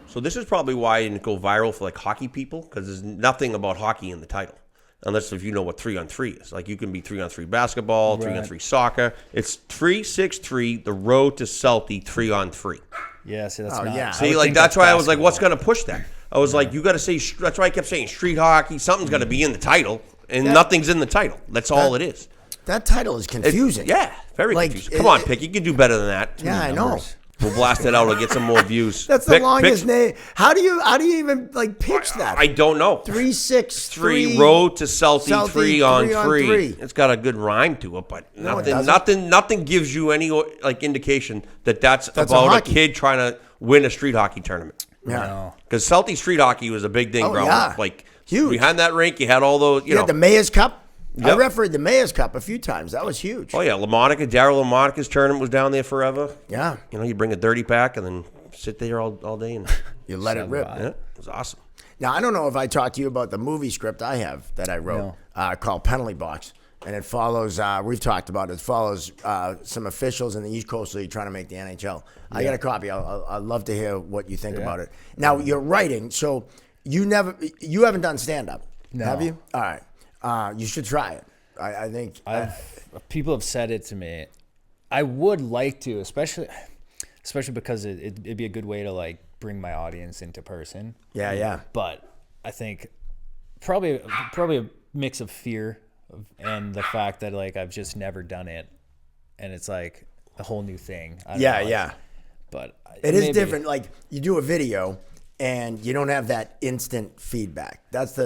So this is probably why it didn't go viral for like hockey people, because there's nothing about hockey in the title. Unless if you know what 3-on-3 is. Like you can be 3-on-3 basketball, 3-on-3 soccer. It's 3-6-3, the road to Celtic 3-on-3. Yeah, see, that's not. yeah. See, like that's why I was like, what's going to push that? I was like, you got to say, that's why I kept saying street hockey. Something's got to be in the title, and nothing's in the title. That's all it is. That title is confusing. Very Like, confusing. Come on, Pick. You can do better than that. Yeah, I know. We'll blast it out. We'll get some more views. That's the longest name. How do you even like pitch that? I don't know. 3-6-3 road to Celtic, Celtic 3-on-3. It's got a good rhyme to it, but nothing gives you any like indication that that's about a kid trying to win a street hockey tournament. Yeah, because Celtic street hockey was a big thing growing up. Like huge. Behind that rink, you had all those. You know, had the Mayor's Cup. Yep. I refereed the Mayor's Cup a few times. That was huge. Oh yeah, Daryl LaMonica's tournament was down there forever. Yeah, you know, you bring a 30 pack and then sit there all day and you let it rip. Yeah, it was awesome. Now I don't know if I talked to you about the movie script I have that I wrote called Penalty Box, and it follows. We've talked about it. It follows some officials in the East Coast League trying to make the NHL. I got a copy. I'd love to hear what you think about it. Now you're writing, so you haven't done stand up, have you? All right. You should try it. I think people have said it to me. I would like to, especially because it'd be a good way to like bring my audience into person. Yeah. But I think probably a mix of fear and the fact that like I've just never done it, and it's like a whole new thing. Yeah. But it is different. Like you do a video, and you don't have that instant feedback. That's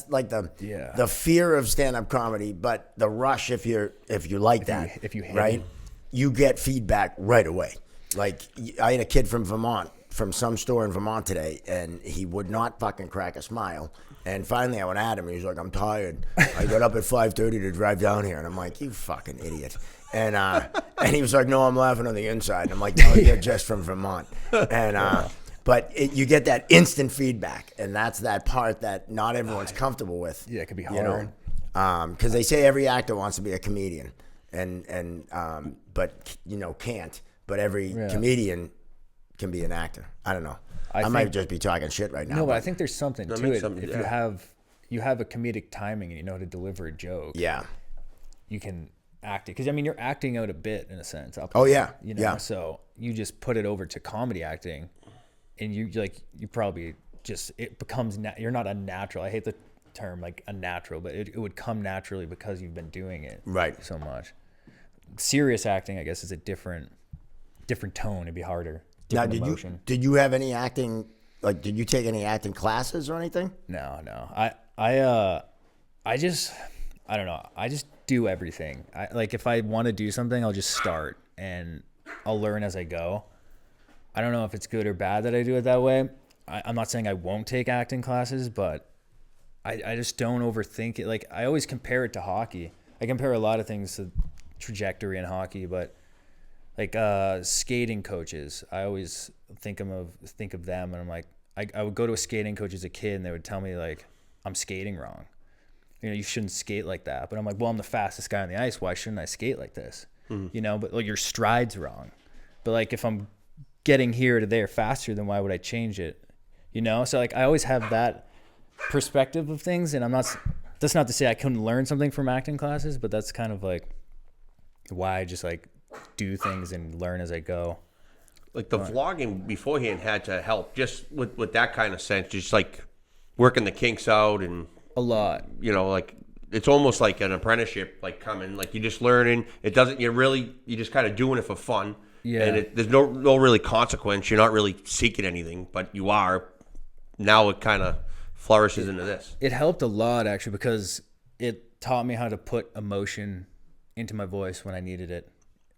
like the fear of stand-up comedy, but the rush if you like that. If you hate right, it. You get feedback right away. Like I had a kid from Vermont, from some store in Vermont today, and he would not fucking crack a smile. And finally I went at him. He was like, "I'm tired. I got up at 5:30 to drive down here." And I'm like, "You fucking idiot." And he was like, "No, I'm laughing on the inside." And I'm like, "No, you're just from Vermont." And but you get that instant feedback, and that's that part that not everyone's comfortable with. Yeah, it can be hard. Because they say every actor wants to be a comedian, but can't. But every comedian can be an actor. I don't know. I might just be talking shit right now. No, but I think there's something to it. If you have a comedic timing and you know how to deliver a joke, you can act it. Because I mean, you're acting out a bit in a sense. So you just put it over to comedy acting. And you probably just, it becomes, you're not a natural. I hate the term like a natural, but it would come naturally because you've been doing it so much. Serious acting, I guess, is a different tone. It'd be harder. Now, did you have any acting, like, did you take any acting classes or anything? No. I don't know. I just do everything. Like if I want to do something, I'll just start and I'll learn as I go. I don't know if it's good or bad that I do it that way. I'm not saying I won't take acting classes, but I just don't overthink it. Like I always compare it to hockey. I compare a lot of things to trajectory in hockey, but like skating coaches, I always think of them, and I'm like, I would go to a skating coach as a kid, and they would tell me like, I'm skating wrong. You shouldn't skate like that. But I'm like, well, I'm the fastest guy on the ice. Why shouldn't I skate like this? But like your stride's wrong. But like if I'm getting here to there faster, then why would I change it? So like I always have that perspective of things, and that's not to say I couldn't learn something from acting classes, but that's kind of like why I just like do things and learn as I go. Like the vlogging beforehand had to help just with that kind of sense, just like working the kinks out and a lot. Like it's almost like an apprenticeship, like coming, like you're just learning. It doesn't, you're just kind of doing it for fun. Yeah. And there's no really consequence. You're not really seeking anything, but you are. Now it kind of flourishes into this. It helped a lot, actually, because it taught me how to put emotion into my voice when I needed it.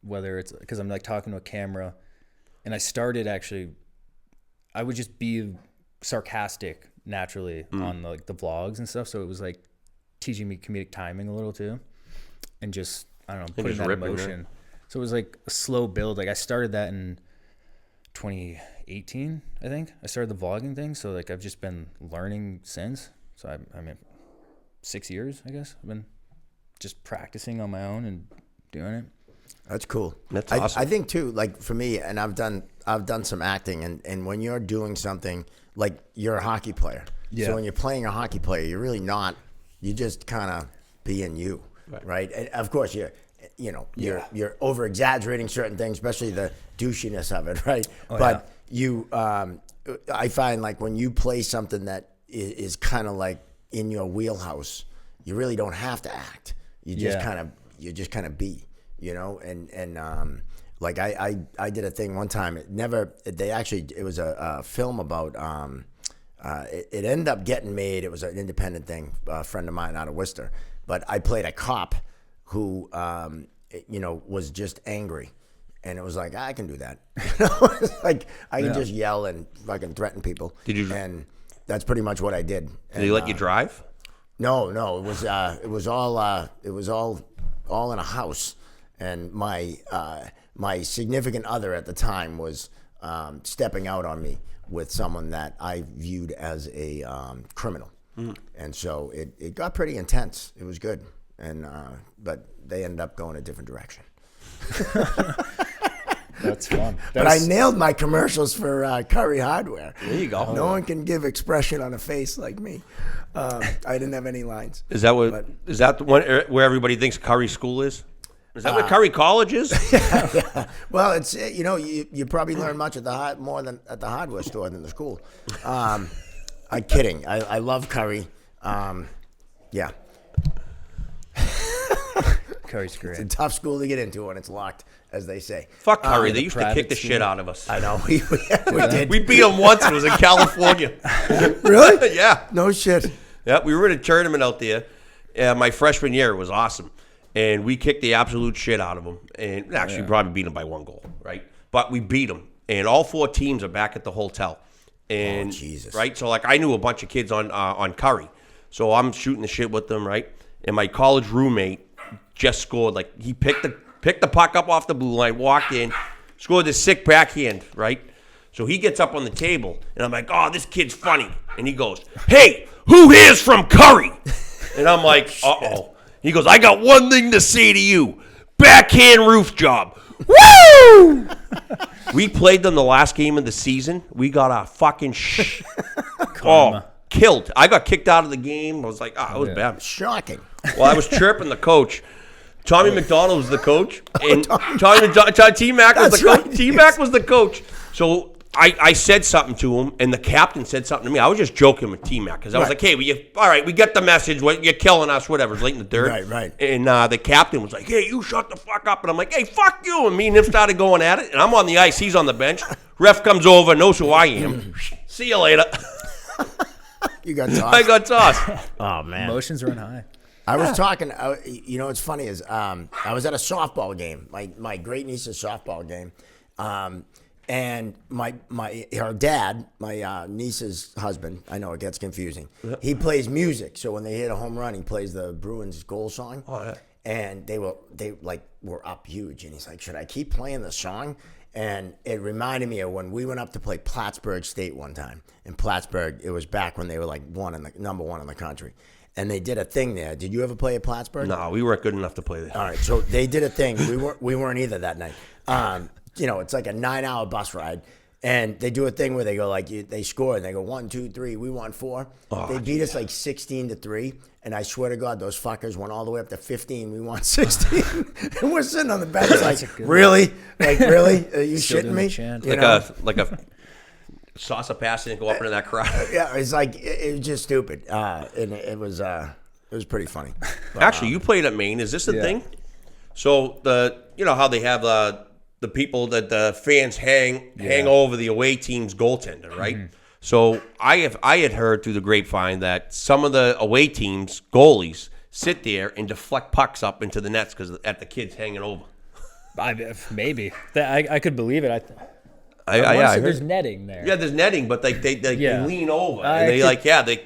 Whether it's because I'm like talking to a camera, and I started actually, I would just be sarcastic naturally on like the vlogs and stuff. So it was like teaching me comedic timing a little too, and just I don't know, putting that emotion. Right? So it was like a slow build. Like I started that in 2018, I think. I started the vlogging thing. So like I've just been learning since. So I mean, 6 years, I guess. I've been just practicing on my own and doing it. That's cool. That's awesome. I think too, like for me, and I've done I've done some acting, and when you're doing something like you're a hockey player, so when you're playing a hockey player, you're really not. You just kind of being you, right? And of course, you're over exaggerating certain things, especially the douchiness of it, right? But you, I find like when you play something that is kind of like in your wheelhouse, you really don't have to act. You just kind of be, and like I did a thing one time. It was a film about. It ended up getting made. It was an independent thing. A friend of mine out of Worcester, but I played a cop who, was just angry, and it was like I can do that. It's like I can just yell and fucking threaten people. Did you? And that's pretty much what I did. Did he let you drive? No. It was all in a house, and my significant other at the time was stepping out on me with someone that I viewed as a criminal, and so it got pretty intense. It was good, and but they ended up going a different direction. That's fun. But I nailed my commercials for Curry Hardware. There you go. No one can give expression on a face like me. I didn't have any lines. Is that the one where everybody thinks Curry School is? Is that what Curry College is? Yeah. Well, it's you probably learn much more than at the hardware store than the school. I'm kidding. I love Curry. Yeah. Curry's great. It's a tough school to get into when it's locked, as they say. Fuck Curry. They used to kick the shit out of us. I know. We did. We beat them once. It was in California. Really? Yeah. No shit. Yeah, we were in a tournament out there. My freshman year, it was awesome. And we kicked the absolute shit out of them. And actually, probably beat them by 1 goal, right? But we beat them. And all 4 teams are back at the hotel. And, Jesus. Right? So, like, I knew a bunch of kids on Curry. So I'm shooting the shit with them, right? And my college roommate just scored. Like, he picked the puck up off the blue line, walked in, scored this sick backhand, right? So he gets up on the table, and I'm like, oh, this kid's funny. And he goes, hey, who here's from Curry? And I'm like, uh-oh. He goes, I got one thing to say to you. Backhand roof job. Woo! We played them the last game of the season. We got a fucking killed. I got kicked out of the game. I was like, it was bad. Shocking. Well, I was chirping the coach. Tommy McDonald was the coach. And T-Mac was the coach. T-Mac was the coach. So I said something to him, and the captain said something to me. I was just joking with T-Mac because I was like, hey, all right, we get the message. You're killing us, whatever. It's late in the third. Right. And the captain was like, hey, you shut the fuck up. And I'm like, hey, fuck you. And me and him started going at it. And I'm on the ice. He's on the bench. Ref comes over, knows who I am. See you later. You got tossed. I got tossed. Oh, man. Emotions run high. I was talking, what's funny is I was at a softball game, my great niece's softball game. And her dad, my niece's husband, I know it gets confusing. He plays music, so when they hit a home run, he plays the Bruins goal song. Oh, yeah. And they were up huge, and he's like, "Should I keep playing the song?" And it reminded me of when we went up to play Plattsburgh State one time. In Plattsburgh, it was back when they were like number one in the country, and they did a thing there. Did you ever play at Plattsburgh? No, we weren't good enough to play there. All right, so they did a thing. We weren't either that night. It's like a 9-hour bus ride, and they do a thing where they go they score and they go 1, 2, 3. We won 4. They beat us like 16-3, and I swear to God, those fuckers went all the way up to 15. We won 16, and we're sitting on the bench like, really, really? Are you shitting me? Like a salsa pass and go up into that crowd. Yeah, it's like it was just stupid, and it was pretty funny. But, actually, you played at Maine. Is this the thing? So how they have the people that the fans hang over the away team's goaltender, right? Mm-hmm. So I had heard through the grapevine that some of the away teams goalies sit there and deflect pucks up into the nets because at the kids hanging over. Maybe I could believe it. There's netting there. Yeah, there's netting, but they lean over and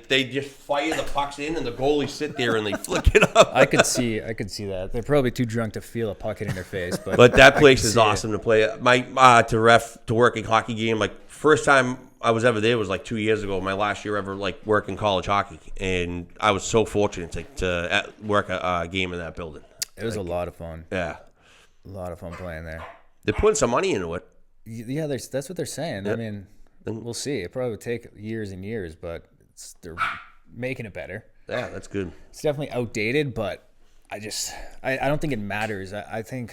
they just fire the pucks in, and the goalies sit there and they flick it up. I could see that. They're probably too drunk to feel a puck hitting their face, but that place is awesome to play. To work a hockey game. Like first time I was ever there was like 2 years ago. My last year ever working college hockey, and I was so fortunate to work a game in that building. It was a lot of fun. Yeah, a lot of fun playing there. They're putting some money into it. Yeah, that's what they're saying. Yep. I mean, we'll see. It probably would take years and years, but they're making it better. Yeah, that's good. It's definitely outdated, but I don't think it matters. I think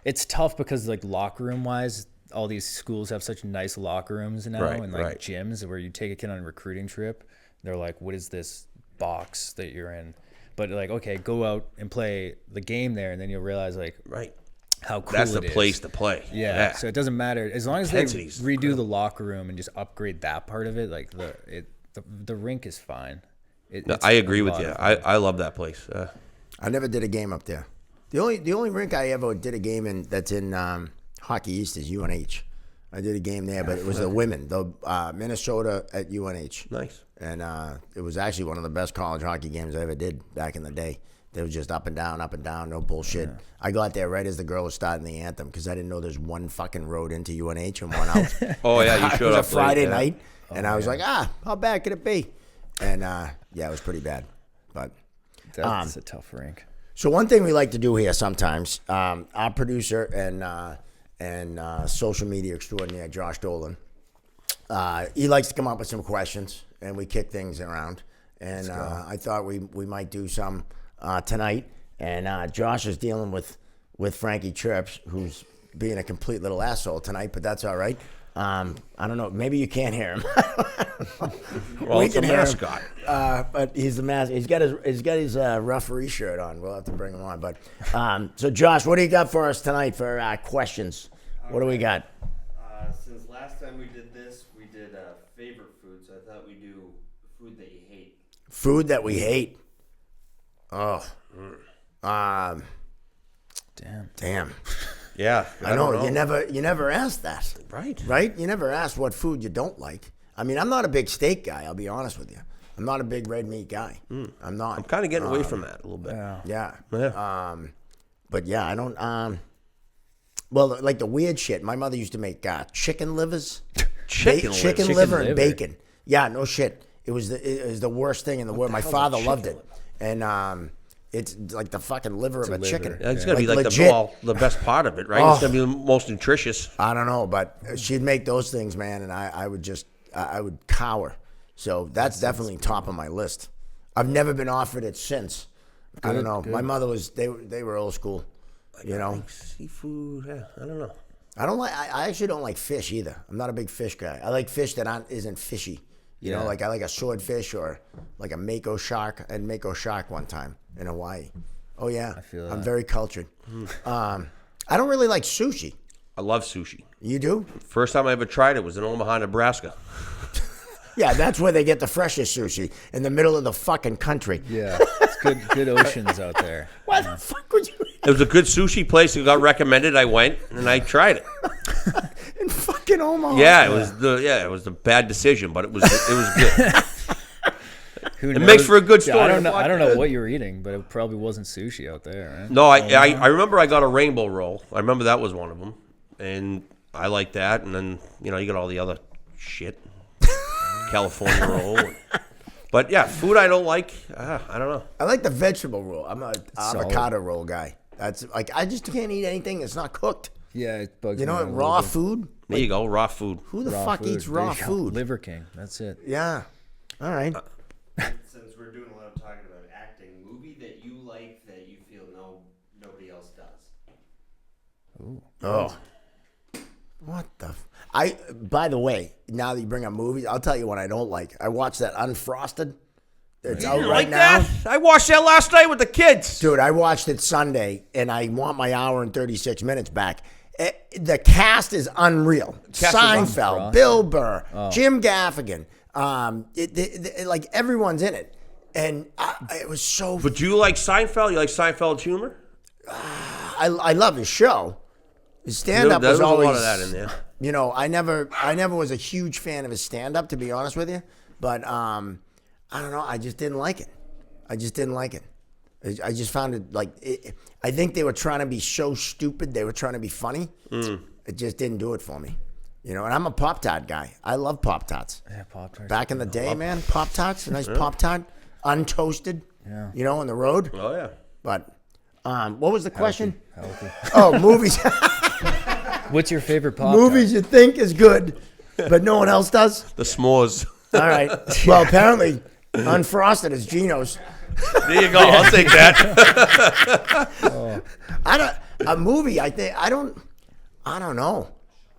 it's tough because like locker room wise, all these schools have such nice locker rooms now and like gyms where you take a kid on a recruiting trip. They're like, what is this box that you're in? But like, okay, go out and play the game there, and then you'll realize like, how cool that's it the is. place to play. Yeah, so it doesn't matter as long as they redo the locker room and just upgrade that part of it. Like the rink is fine. I agree with you. I love that place. I never did a game up there. The only rink I ever did a game in that's in Hockey East is UNH. I did a game there, but it was the women, the Minnesota at UNH. Nice. And it was actually one of the best college hockey games I ever did back in the day. They were just up and down, no bullshit. Yeah. I got there right as the girl was starting the anthem because I didn't know there's one fucking road into UNH and one out. Oh, yeah, you showed up. It was a late, Friday night, and I was like, how bad could it be? And, yeah, it was pretty bad. But that's a tough rink. So one thing we like to do here sometimes, our producer and social media extraordinaire, Josh Dolan, he likes to come up with some questions, and we kick things around. And I thought we might do some tonight. And Josh is dealing with Frankie Chirps, who's being a complete little asshole tonight, but that's all right. I don't know. Maybe you can't hear him. Well, we it's can a hear mascot. him. But he's the mascot. He's got his referee shirt on. We'll have to bring him on. But so Josh, what do you got for us tonight for questions? What do we got? Since last time we did this, we did favorite food. So I thought we'd do food that you hate. Food that we hate. Oh. Damn. Yeah, I know. You never asked that. Right. You never asked what food you don't like. I mean, I'm not a big steak guy. I'll be honest with you. I'm not a big red meat guy. I'm not. I'm kind of getting away from that a little bit. Yeah. Yeah. But yeah, I don't. Well, like the weird shit. My mother used to make chicken livers. Chicken liver and bacon. Yeah, no shit. It was the worst thing in the world. My father loved it, and it's like the fucking liver of a chicken. Yeah, it's gonna be like the best part of it, right? It's gonna be the most nutritious. I don't know, but she'd make those things, man, and I would cower. So that's definitely top of my list. I've never been offered it since. I don't know. Good. My mother was. They were old school. You know, like seafood. Yeah, I don't know. I actually don't like fish either. I'm not a big fish guy. I like fish that isn't fishy. You know, like I like a swordfish or like a mako shark. I had mako shark one time in Hawaii. Oh yeah, I'm very cultured. I don't really like sushi. I love sushi. You do? First time I ever tried it was in Omaha, Nebraska. Yeah, that's where they get the freshest sushi, in the middle of the fucking country. Yeah, it's good oceans out there. Why the fuck would you? It was a good sushi place. It got recommended. I went and I tried it. In fucking Omaha. Yeah, it was a bad decision, but it was good. It makes for a good story. I don't know what you were eating, but it probably wasn't sushi out there, right? No, I remember I got a rainbow roll. I remember that was one of them, and I liked that. And then you got all the other shit, California roll. But yeah, food I don't like. I don't know. I like the vegetable roll. I'm an avocado roll guy. That's like I just can't eat anything that's not cooked. Yeah, it bugs me. Raw food. There you go, raw food. Who the fuck eats raw food? Liver King. That's it. Yeah. All right. Since we're doing a lot of talking about acting, movie that you like that you feel nobody else does. Ooh. Oh. What the? By the way, now that you bring up movies, I'll tell you what I don't like. I watched that Unfrosted. It's out right now. That? I watched that last night with the kids. Dude, I watched it Sunday, and I want my hour and 36 minutes back. The cast is unreal. Seinfeld, Bill Burr, Jim Gaffigan. Like everyone's in it, and it was so. But do you like Seinfeld? You like Seinfeld's humor? I love his show. His stand-up was always a lot of that in there. You know, I never was a huge fan of his stand-up, to be honest with you. But I don't know. I just didn't like it. I just found it like I think they were trying to be so stupid. They were trying to be funny. It just didn't do it for me. You know, and I'm a Pop-Tart guy. I love Pop-Tarts. Yeah, Pop-Tarts. Back in the day, man, Pop-Tarts, a nice Pop-Tart, untoasted. Yeah. You know, on the road. Oh yeah. But what was the question? Healthy. Oh, movies. What's your favorite pop? Movies you think is good, but no one else does. The s'mores. All right. Well, apparently, unfrosted is Geno's. There you go. I'll take that. A movie. I don't know.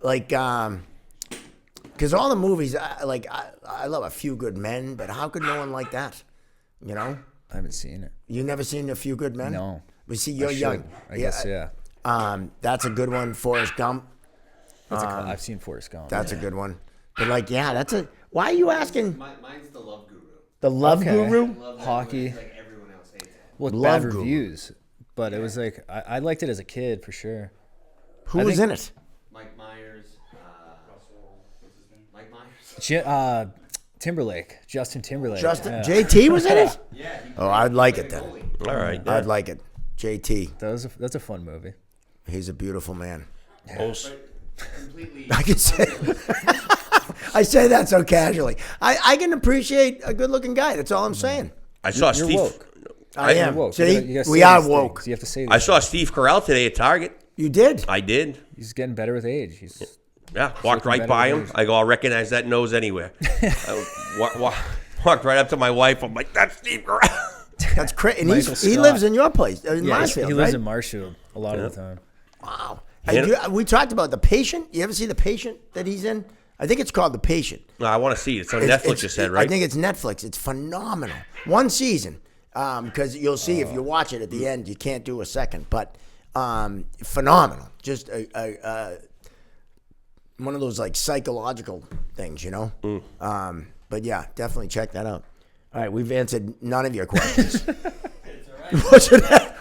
Like, because all the movies, I love A Few Good Men, but how could no one like that? You know. I haven't seen it. You never seen A Few Good Men? No. But see, you're young. I guess, yeah. That's a good one. Forrest Gump. I've seen Forrest Gump. That's a good one. But like, yeah, that's a. Why are you asking? Mine's The Love Guru. The Love Guru? Love that Hockey. movie, like everyone else hates it. Well, Love bad Guru. reviews, but it was like I liked it as a kid for sure. Who was in it? Mike Myers. Russell. What's his name? Mike Myers. Timberlake, Justin Timberlake. Justin JT was in it? Yeah. Oh, I'd like it then. All right. I'd like it. JT. That's a fun movie. He's a beautiful man. Completely. I can say. I say that so casually. I can appreciate a good-looking guy. That's all I'm saying. I saw You're Steve. woke. I am. Woke. See, You gotta we say are these woke. things. You have to say these I saw things. Steve Carell today at Target. You did? I did. He's getting better with age. Yeah, walked right better by than him. his. I go, I'll recognize that nose anywhere. I walked right up to my wife. I'm like, that's Steve Carell. That's crazy. And Michael he Scott. lives in your place, in Yeah, Marshfield, he lives right? in Marshfield a lot of the time. Wow. Yeah. We talked about The Patient. You ever see The Patient that he's in? I think it's called The Patient. No, I want to see it. It's on It's- Netflix, you said, right? I think it's Netflix. It's phenomenal. One season. Because you'll see if you watch it at the end, you can't do a second. But phenomenal. Just one of those like psychological things, you know? But yeah, definitely check that out. All right, we've answered none of your questions.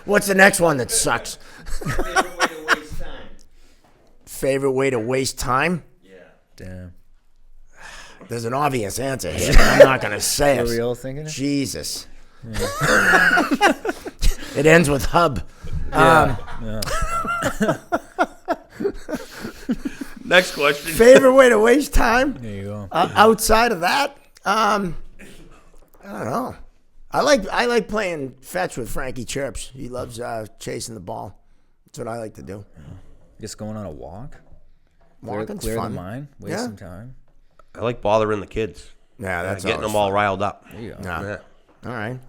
What's the next one that sucks? Favorite way to waste time. Favorite way to waste time? Yeah. Damn. There's an obvious answer here. I'm not going to say Are it. we all thinking it? Jesus. It ends with hub. Next question. Favorite way to waste time? There you go. Outside of that, I don't know. I like playing fetch with Frankie Chirps. He loves chasing the ball. That's what I like to do. Just going on a walk. Walking's clear fun. the mind. Waste Yeah. some time. I like bothering the kids. Yeah, that's Getting always them all fun. riled up. There you go. Yeah. Yeah. All right.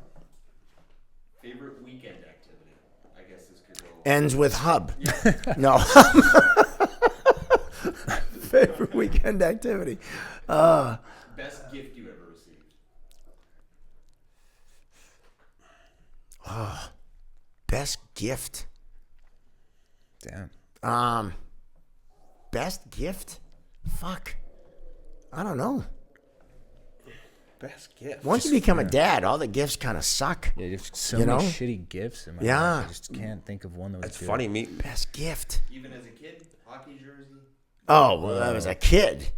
Favorite weekend activity. I guess this could go. Ends with hub. No. Favorite weekend activity. Best gift you ever received. Best gift. Damn. Best gift? Fuck. I don't know. Best gift. Once you become a dad, all the gifts kind of suck. Yeah, there's so You many know? shitty gifts in my Yeah. life. I just can't think of one that was That's good. funny. Me. Best gift. Even as a kid, hockey jersey. Oh, well, I was a kid.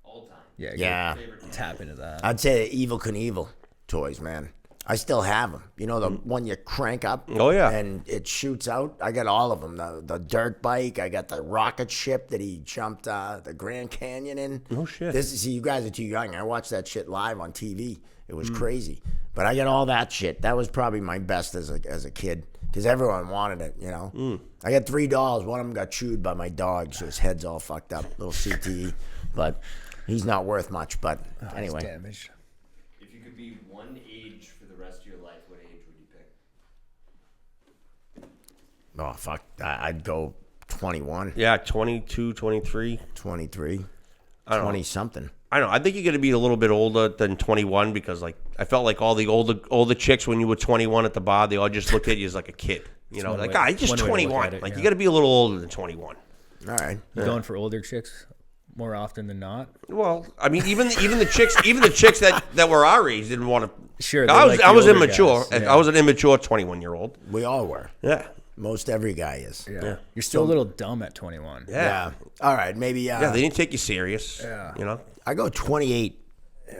All time. Yeah. Yeah. Favorite. Tap into that. I'd say Evil Knievel toys, man. I still have them. You know, the one you crank up Oh, yeah. and it shoots out? I got all of them. The dirt bike. I got the rocket ship that he jumped the Grand Canyon in. Oh, shit. See, you guys are too young. I watched that shit live on TV. It was crazy. But I got all that shit. That was probably my best as a kid because everyone wanted it, you know. I got 3 dolls. One of them got chewed by my dog, so his head's all fucked up. Little CTE. But he's not worth much. But It's anyway. damaged. If you could be one age for the rest of your life, what age would you pick? Oh, fuck. I'd go 21, Yeah, 22, 23. 23, I don't know. 20-something. I don't know. I think you're going to be a little bit older than 21 because, like, I felt like all the older chicks when you were 21 at the bar, they all just looked at you as like a kid. You know, one like, way- he's just one way to look 21. at it, Like, yeah. you got to be a little older than 21. All right. You going for older chicks more often than not? Well, I mean, even the chicks that were our age didn't want to. Sure. I was the older immature. guys, yeah. I was an immature 21-year-old. We all were. Yeah. Most every guy is. Yeah. You're still a little dumb at 21. Yeah. All right. Maybe. Yeah, they didn't take you serious. Yeah. You know? I go 28.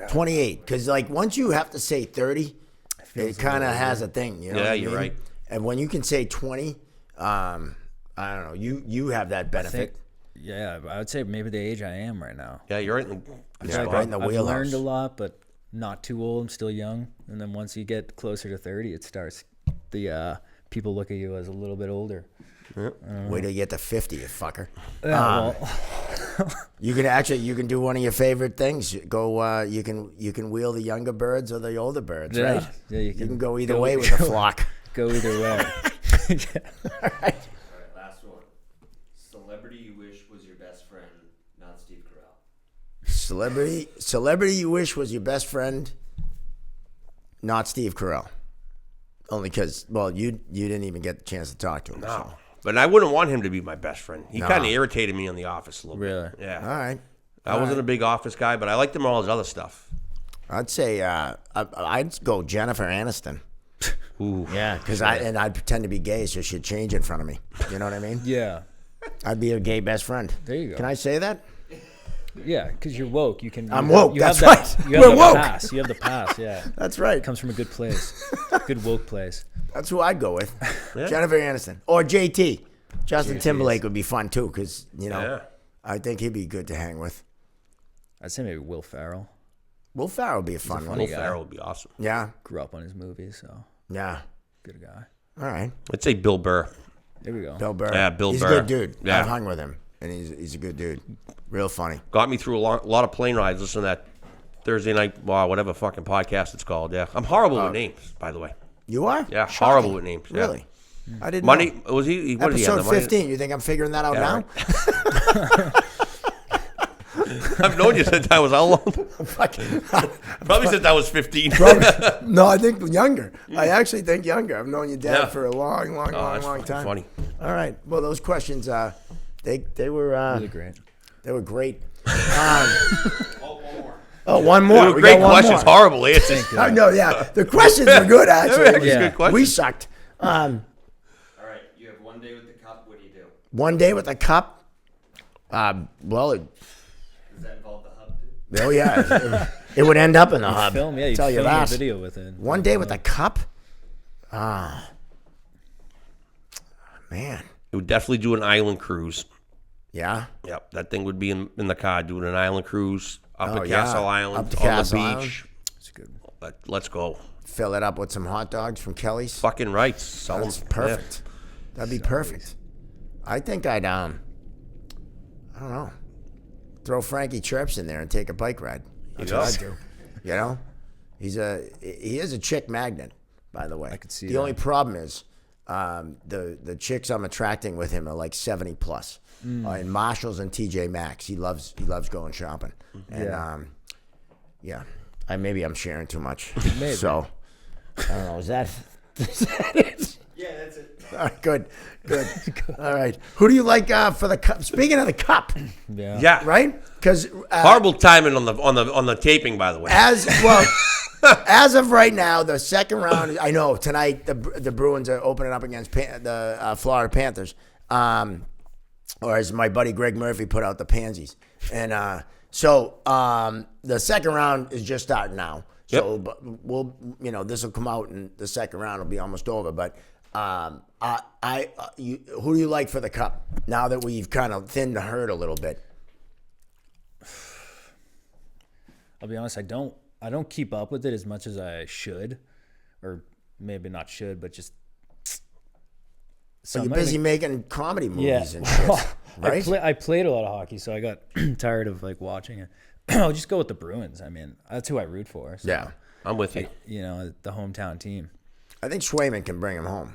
28. Because, like, once you have to say 30, it kind of has a thing. You know Yeah, what I you're mean? right. And when you can say 20, I don't know. You have that I think, benefit. yeah, I would say maybe the age I am right now. Yeah, you're right. Yeah, Like, right in the I've wheelhouse. learned a lot, but not too old. I'm still young. And then once you get closer to 30, it starts, the people look at you as a little bit older. Wait till you get to 50, you fucker. Yeah, You can do one of your favorite things. Go. You can wheel the younger birds or the older birds, right? Yeah, you can go either way with the flock. Go either way. All right. Last one. Celebrity you wish was your best friend, not Steve Carell. Celebrity you wish was your best friend, not Steve Carell. Only because, well, you didn't even get the chance to talk to him. No. So. But I wouldn't want him to be my best friend. He kind of irritated me in the office a little Really? bit. Yeah. All right. I wasn't a big office guy, but I liked him all his other stuff. I'd say I'd go Jennifer Aniston. Ooh. Yeah, because I'd pretend to be gay so she'd change in front of me. You know what I mean? Yeah. I'd be a gay best friend. There you go. Can I say that? Yeah, because you're woke. You can. I'm woke. That's have right. You have We're the woke. pass. You have the pass. Yeah. That's right. It comes from a good place. Good woke place. That's who I'd go with. Jennifer Aniston. Or JT. Justin Timberlake would be fun too, because, I think he'd be good to hang with. I'd say maybe Will Ferrell. Will Ferrell would be a fun one. Will Ferrell would be awesome. Yeah. Grew up on his movies, so Yeah. good guy. All right. I'd say Bill Burr. There we go. Bill Burr. Yeah, Bill he's Burr. He's a good dude. Yeah. I've hung with him, and he's a good dude. Real funny. Got me through a lot of plane rides listening to that Thursday night, whatever fucking podcast it's called. Yeah. I'm horrible with names, by the way. You are? Yeah, Shocking. horrible with names. Yeah. Really? I didn't Monday, know. was he? What did he have? Episode 15. You think I'm figuring that out now? Right. I've known you since I was how long? Probably since I was 15. No, I think younger. I actually think younger. I've known your dad for a long time. Funny. All right. Well, those questions, they were Really great. They were great. One more. They were We great got one questions, more. horrible answers. I know. Yeah, the questions were good. Actually, Yeah. Good questions. we sucked. All right, you have one day with the cup. What do you do? One day with a cup. Well, Does that involve the hub too? oh yeah, it would end up in the hub. Film, yeah. You Tell you film that. a video with it. One day with a cup. Man. It would definitely do an island cruise. Yeah. Yep, that thing would be in the car doing an island cruise up Oh, at yeah. Castle Island Up to on Castle the Island. beach. It's good. Let's go. Fill it up with some hot dogs from Kelly's. Fucking right. Sell That's them. perfect. That'd be perfect. I think I'd I don't know, throw Frankie Chirps in there and take a bike ride. That's what I'd do. You know, he is a chick magnet, by the way. I could see the that. only problem is the chicks I'm attracting with him are like 70 plus. In Marshalls and TJ Maxx. He loves going shopping. And maybe I'm sharing too much. Maybe. So I don't know. Is that it? Yeah, that's it. All right, good. All right. Who do you like for the cup? Speaking of the cup, Yeah. Yeah. right? Because Horrible timing on the taping, by the way. as of right now, the second round. I know tonight the Bruins are opening up against the Florida Panthers, or as my buddy Greg Murphy put out, the Pansies. And so the second round is just starting now. So but we'll, this will come out and the second round will be almost over. But who do you like for the cup now that we've kind of thinned the herd a little bit? I'll be honest. I don't keep up with it as much as I should, or maybe not should, but just. So you're busy making comedy movies Yeah. and shit, right? I played a lot of hockey, so I got tired of watching it. I'll just go with the Bruins. I mean, that's who I root for. So, Yeah. I'm with you. the hometown team. I think Swayman can bring him home.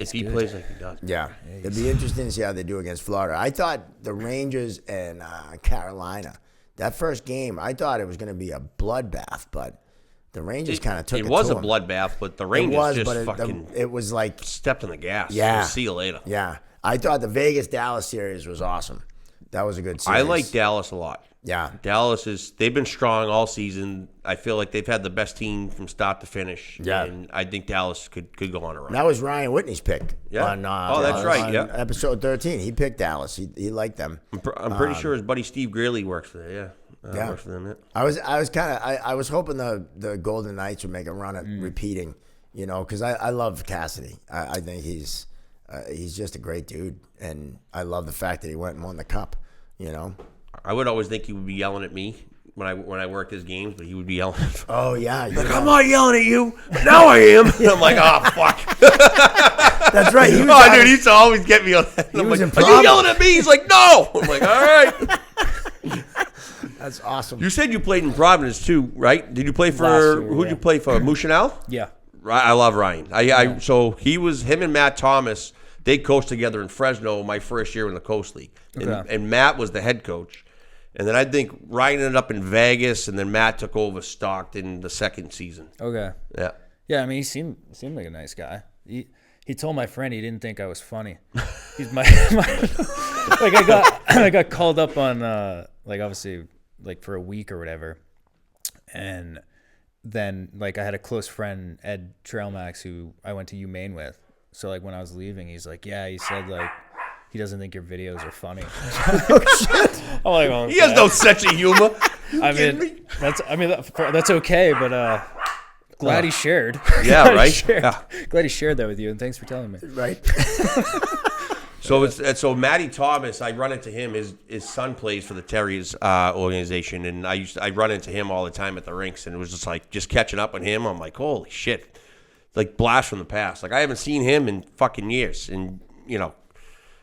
If he plays like he does. Yeah. It'd be interesting to see how they do against Florida. I thought the Rangers and Carolina, that first game, I thought it was going to be a bloodbath, but the Rangers kind of took it It was to a them. bloodbath, but the It Rangers was, just but fucking it was like, stepped on the gas. Yeah. We'll see you later. yeah. I thought the Vegas-Dallas series was awesome. That was a good series. I like Dallas a lot. Yeah. They've been strong all season. I feel like they've had the best team from start to finish. Yeah. And I think Dallas could go on a run. That was Ryan Whitney's pick. Yeah. On, That's right, on yeah. episode 13. He picked Dallas. He liked them. I'm pretty sure his buddy Steve Greeley works there. Yeah. Yeah. Works for them, yeah. I was hoping the Golden Knights would make a run at repeating, because I love Cassidy. I think he's just a great dude, and I love the fact that he went and won the cup. I would always think he would be yelling at me when I worked his games, but he would be yelling at me. Oh yeah, I'm not yelling at you. Now I am. I'm like, oh fuck. That's right. He was Oh, dude, he used to always get me on that. I'm was like, in are you Providence. yelling at me? He's like, no. I'm like, all right. That's awesome. You said you played in Providence too, right? Did you play Last for year, who'd yeah. you play for? Mushanal? Yeah. I love Ryan. So him and Matt Thomas. They coached together in Fresno my first year in the Coast League, and Matt was the head coach. And then I think Ryan ended up in Vegas, and then Matt took over Stockton the second season. Okay. Yeah. Yeah, I mean, he seemed like a nice guy. He told my friend he didn't think I was funny. He's my like I got called up on like obviously like for a week or whatever, and then like I had a close friend, Ed Trailmax, who I went to UMaine with. So like when I was leaving, he's like, yeah, he said like he doesn't think your videos are funny. Oh shit! I'm like, well, He has no sense of humor. I mean that's okay, but glad he shared. Yeah, Glad he right? shared. Yeah. Glad he shared that with you, and thanks for telling me. Right. So Matty Thomas, I run into him. His son plays for the Terriers organization, and I run into him all the time at the rinks, and it was just catching up on him. I'm like, holy shit, like blast from the past. Like I haven't seen him in fucking years, and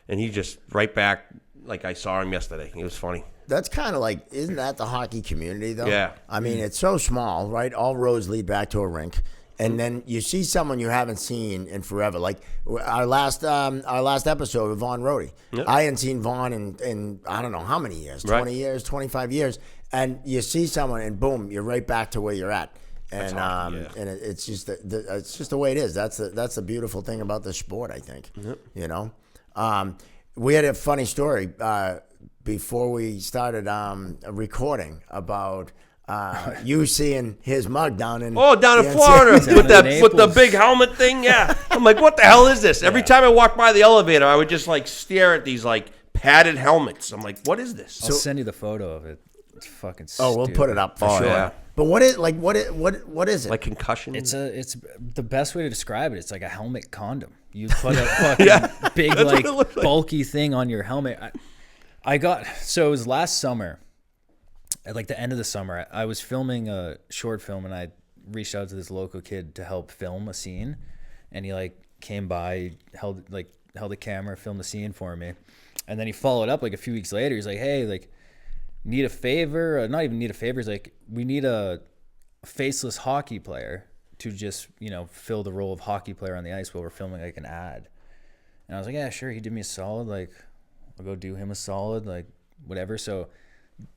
and he just right back like I saw him yesterday. It was funny. That's kind of like, isn't that the hockey community though? Yeah. I mean, it's so small, right? All roads lead back to a rink. And then you see someone you haven't seen in forever. Like our last episode with Vaughn Rohde. Yep. I hadn't seen Vaughn in I don't know how many years, 20 years, 25 years. And you see someone and boom, you're right back to where you're at. And and it's just it's just the way it is. That's the beautiful thing about this sport, I think. Yep. We had a funny story before we started recording about you seeing his mug down in down in Florida with the big helmet thing. Yeah, I'm like, what the hell is this? Every time I walk by the elevator, I would just like stare at these like padded helmets. I'm like, what is this? I'll send you the photo of it. It's fucking stupid. Oh, we'll put it up for sure. Yeah. But what is it? Like concussion? It's the best way to describe it. It's like a helmet condom. You put a fucking big like bulky thing on your helmet. So it was last summer. At like the end of the summer, I was filming a short film, and I reached out to this local kid to help film a scene, and he like came by, held a camera, filmed the scene for me, and then he followed up like a few weeks later. He's like, hey, like, need a favor? Not even need a favor. He's like, we need a faceless hockey player to just fill the role of hockey player on the ice while we're filming like an ad. And I was like, yeah, sure. He did me a solid. Like, I'll go do him a solid. Like, whatever. So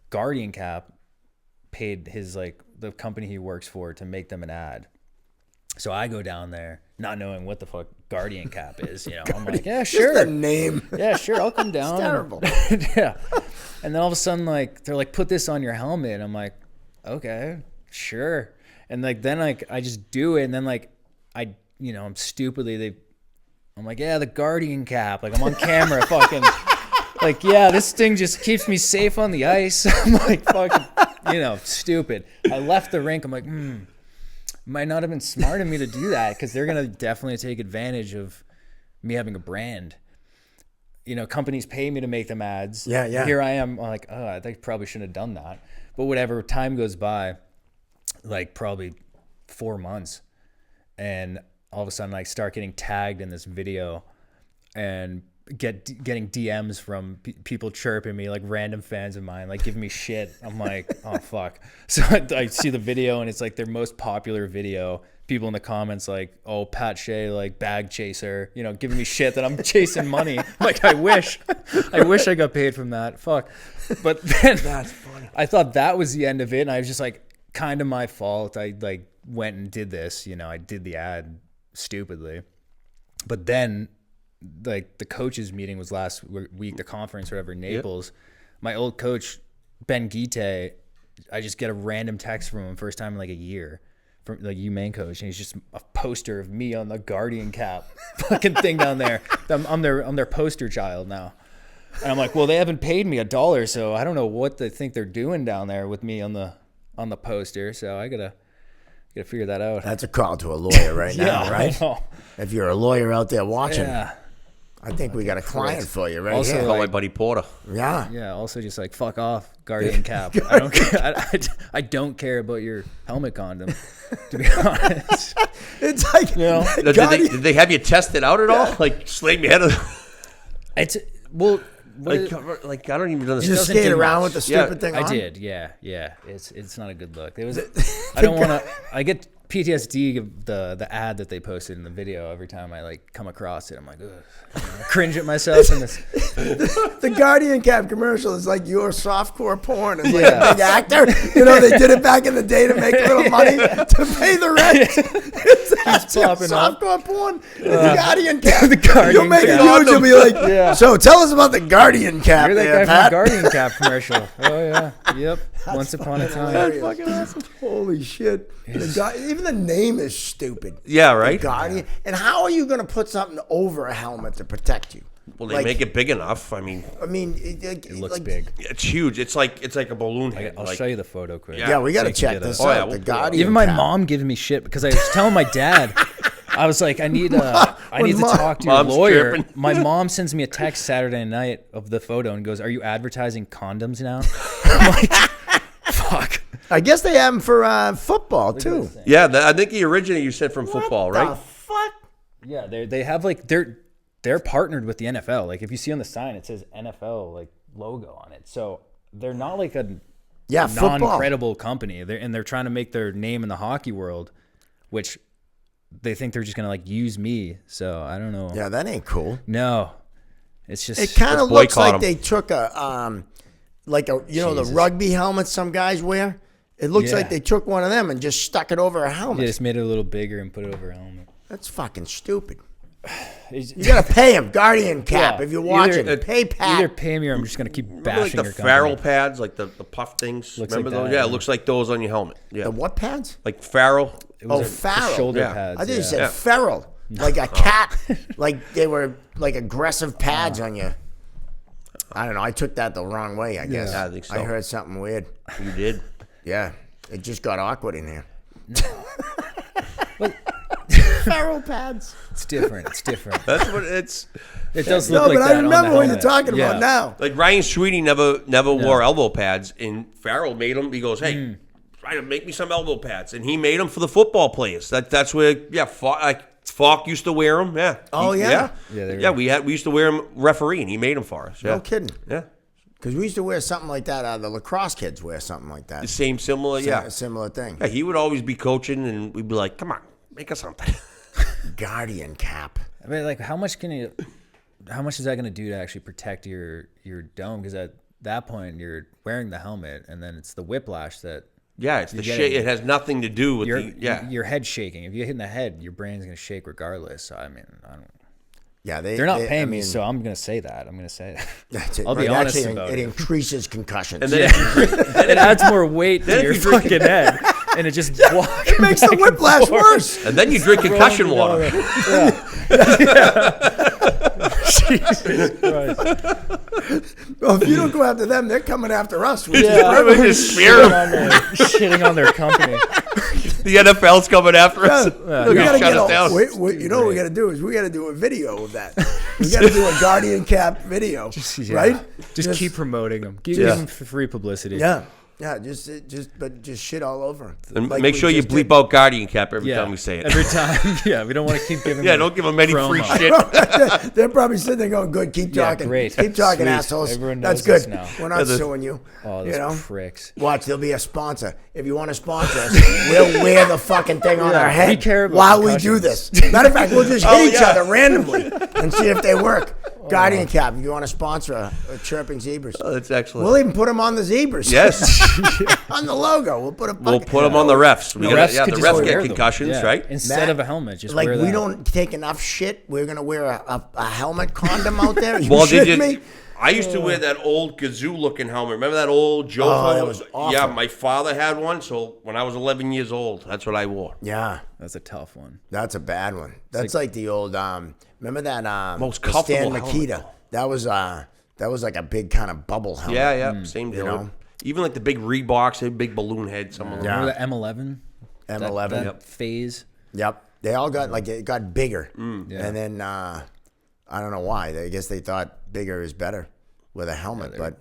Guardian Cap paid his like the company he works for to make them an ad. So I go down there not knowing what the fuck Guardian Cap is. I'm like, yeah, sure. Just the name. Yeah, sure. I'll come down. It's terrible. Yeah. And then all of a sudden, like, they're like, put this on your helmet. And I'm like, okay, sure. And like then like I just do it, and then like I'm stupidly I'm like, yeah, the Guardian Cap. Like I'm on camera, fucking. Like, yeah, this thing just keeps me safe on the ice. I'm like, fucking, stupid. I left the rink. I'm like, might not have been smart of me to do that, because they're going to definitely take advantage of me having a brand. Companies pay me to make them ads. Yeah. Here I am, like, oh, I think probably shouldn't have done that. But whatever, time goes by, like probably 4 months, and all of a sudden I start getting tagged in this video and getting DMs from people chirping me, like random fans of mine, like giving me shit. I'm like, oh fuck. So I see the video, and it's like their most popular video. People in the comments like, oh, Pat Shay, like bag chaser, giving me shit that I'm chasing money. I'm like, I wish I got paid from that. Fuck. But then that's funny. I thought that was the end of it, and I was just like, kind of my fault. I like went and did this, I did the ad stupidly. But then like the coaches meeting was last week, the conference or whatever in Naples. Yep. My old coach, Ben Guite, I just get a random text from him first time in like a year, from like UMaine coach, and he's just a poster of me on the Guardian Cap fucking thing down there. I'm their poster child now. And I'm like, well, they haven't paid me $1, so I don't know what they think they're doing down there with me on the poster. So I gotta figure that out. That's a call to a lawyer right now, Yeah, right? If you're a lawyer out there watching. Yeah. I think we got a client for you right Also, here. Call my buddy Porter. Yeah. Yeah. Also, just like fuck off, Guardian Cap. I don't care. I don't care about your helmet condom. To be honest, It's like, Did they have you test it out at all? Like slam your head? it's well. Like I don't even you understand. just skate do around much. with the stupid thing on? I did. Yeah. It's not a good look. It was. I don't want to. I get PTSD of the ad that they posted in the video every time I like come across it. I'm like, ugh. I cringe at myself in this. The Guardian Cap commercial is like your softcore porn. It's like Yeah. a big actor. You know, they did it back in the day to make a little money to pay the rent. It's your popping up. softcore porn. The Guardian Cap. The Guardian You'll make Cap. it huge. You'll be like, so tell us about the Guardian Cap. You're that there, guy Pat. from Guardian Cap commercial. Oh yeah. Yep. Once upon a time. That's fucking awesome. Holy shit. Even the name is stupid. Yeah, right. The Guardian. And how are you going to put something over a helmet to protect you? Well, they make it big enough. I mean, It looks big. it's huge. It's like a balloon head. I'll like, show you the photo quick. Yeah, we got to So you can check get this a- Oh, yeah, out. we'll The put it up. Guardian Even my Cap. mom giving me shit because I was telling my dad, I was like, I need to talk to your Mom's lawyer. chirping. My mom sends me a text Saturday night of the photo and goes, "Are you advertising condoms now?" I'm like, fuck. I guess they have them for football, too. Yeah, I think he originated. You said from football, right? The fuck? Yeah, they have like they're partnered with the NFL. Like if you see on the sign, it says NFL like logo on it. So they're not like a football. non-credible company. They're trying to make their name in the hockey world, which they think they're just gonna like use me. So I don't know. Yeah, that ain't cool. No, it's just It kind of Let's looks boycott like 'em. they took the Jesus. rugby helmets some guys wear. It looks Yeah. like they took one of them and just stuck it over a helmet. they just made it a little bigger and put it over a helmet. That's fucking stupid. It's- You gotta pay him, Guardian Cap. Yeah, If you're watching, either- pay Pat. Either pay me or I'm just gonna keep Remember like bashing the your Farrell company. pads, like the puff things. Looks Remember like those? that, Yeah, it yeah. looks like those on your helmet. Yeah, The what pads? like Farrell. It was Oh, Farrell. shoulder Yeah. pads. I think you yeah. said Yeah. feral, like a cat. Like they were like aggressive pads on you. I don't know. I took that the wrong way. I guess. Yeah, I think so. I heard something weird. You did. Yeah, it just got awkward in here. Feral pads. It's different. It's different. That's what it's. It does look No, like but that I on the remember what you're helmet. talking Yeah. about now. Like Ryan Sweetie never wore elbow pads, and Farrell made them. He goes, "Hey, try to make me some elbow pads," and he made them for the football players. That's where Falk used to wear them. Yeah. Oh, yeah? Yeah, We used to wear them referee, and he made them for us. Yeah. No kidding. Yeah. Because we used to wear something like that. The lacrosse kids wear something like that. The same similar. Yeah. A similar thing. Yeah. He would always be coaching, and we'd be like, "Come on, make us something." Guardian Cap. I mean, like, how much is that going to do to actually protect your dome? Because at that point, you're wearing the helmet, and then it's the whiplash that Yeah, it's the You're shit. getting- It has nothing to do with your your head's shaking. If you hit in the head, your brain's going to shake regardless. So I mean, I don't. Yeah, They're not paying me, so I'm going to say that. I'm going to say it. That's it. I'll be Right, honest actually, about it it. increases concussions. And then It adds more weight to Then your if you drink- fucking head, and it just it makes the whiplash worse. and then you drink concussion water. Jesus Christ. Well, if you don't go after them, they're coming after us. We Yeah, We just smear them. shitting on their company. The NFL's coming after us. we They're gotta gonna shut get us down. you know what we gotta do is we gotta do a video of that. We gotta do a Guardian Cap video, Yeah. right? Just keep promoting them. Give Yeah. them free publicity. Yeah, just shit all over. And Like make we sure you just bleep did. out Guardian Cap every time we say it. Every time. Yeah, we don't want to keep giving Yeah, them don't give them any free promo. shit. They're probably sitting there going, "Good, keep Yeah, talking, great. keep talking, Sweet. assholes. Everyone That's knows good. this now. We're not Yeah, suing you. Oh, you those know, pricks. watch. There'll be a sponsor. If you want to sponsor us, we'll wear the fucking thing on Yeah, our head we care about while we do this. concussions. Matter of fact, we'll just hit Oh, each yeah. other randomly and see if they work. Guardian Cap. If you want to sponsor a Chirping Zebras, Oh, that's excellent. we'll even put them on the zebras. Yes, on the logo. We'll put a. we'll fucking- put them on the refs. We The gotta- refs yeah, could the just refs wear get them. concussions, Yeah. right? Instead Matt, of a helmet, just like wear we that. don't take enough shit. We're gonna wear a helmet condom out there. You Well, shitting me? I used to wear that old Gazoo-looking helmet. Remember that old Joe? Oh, that was awful. Yeah, my father had one. So when I was 11 years old, that's what I wore. Yeah. That's a tough one. That's a bad one. That's like the old remember that Most the Stan comfortable helmet, Mikita. That was like a big kind of bubble helmet. Yeah, yeah, same deal. know? Even like the big Reeboks, they had big balloon head. Some of them. Yeah. Remember the M11? M11. That phase. Yep. They all got it got bigger. Mm. Yeah. And then I don't know why. I guess they thought bigger is better with a helmet, but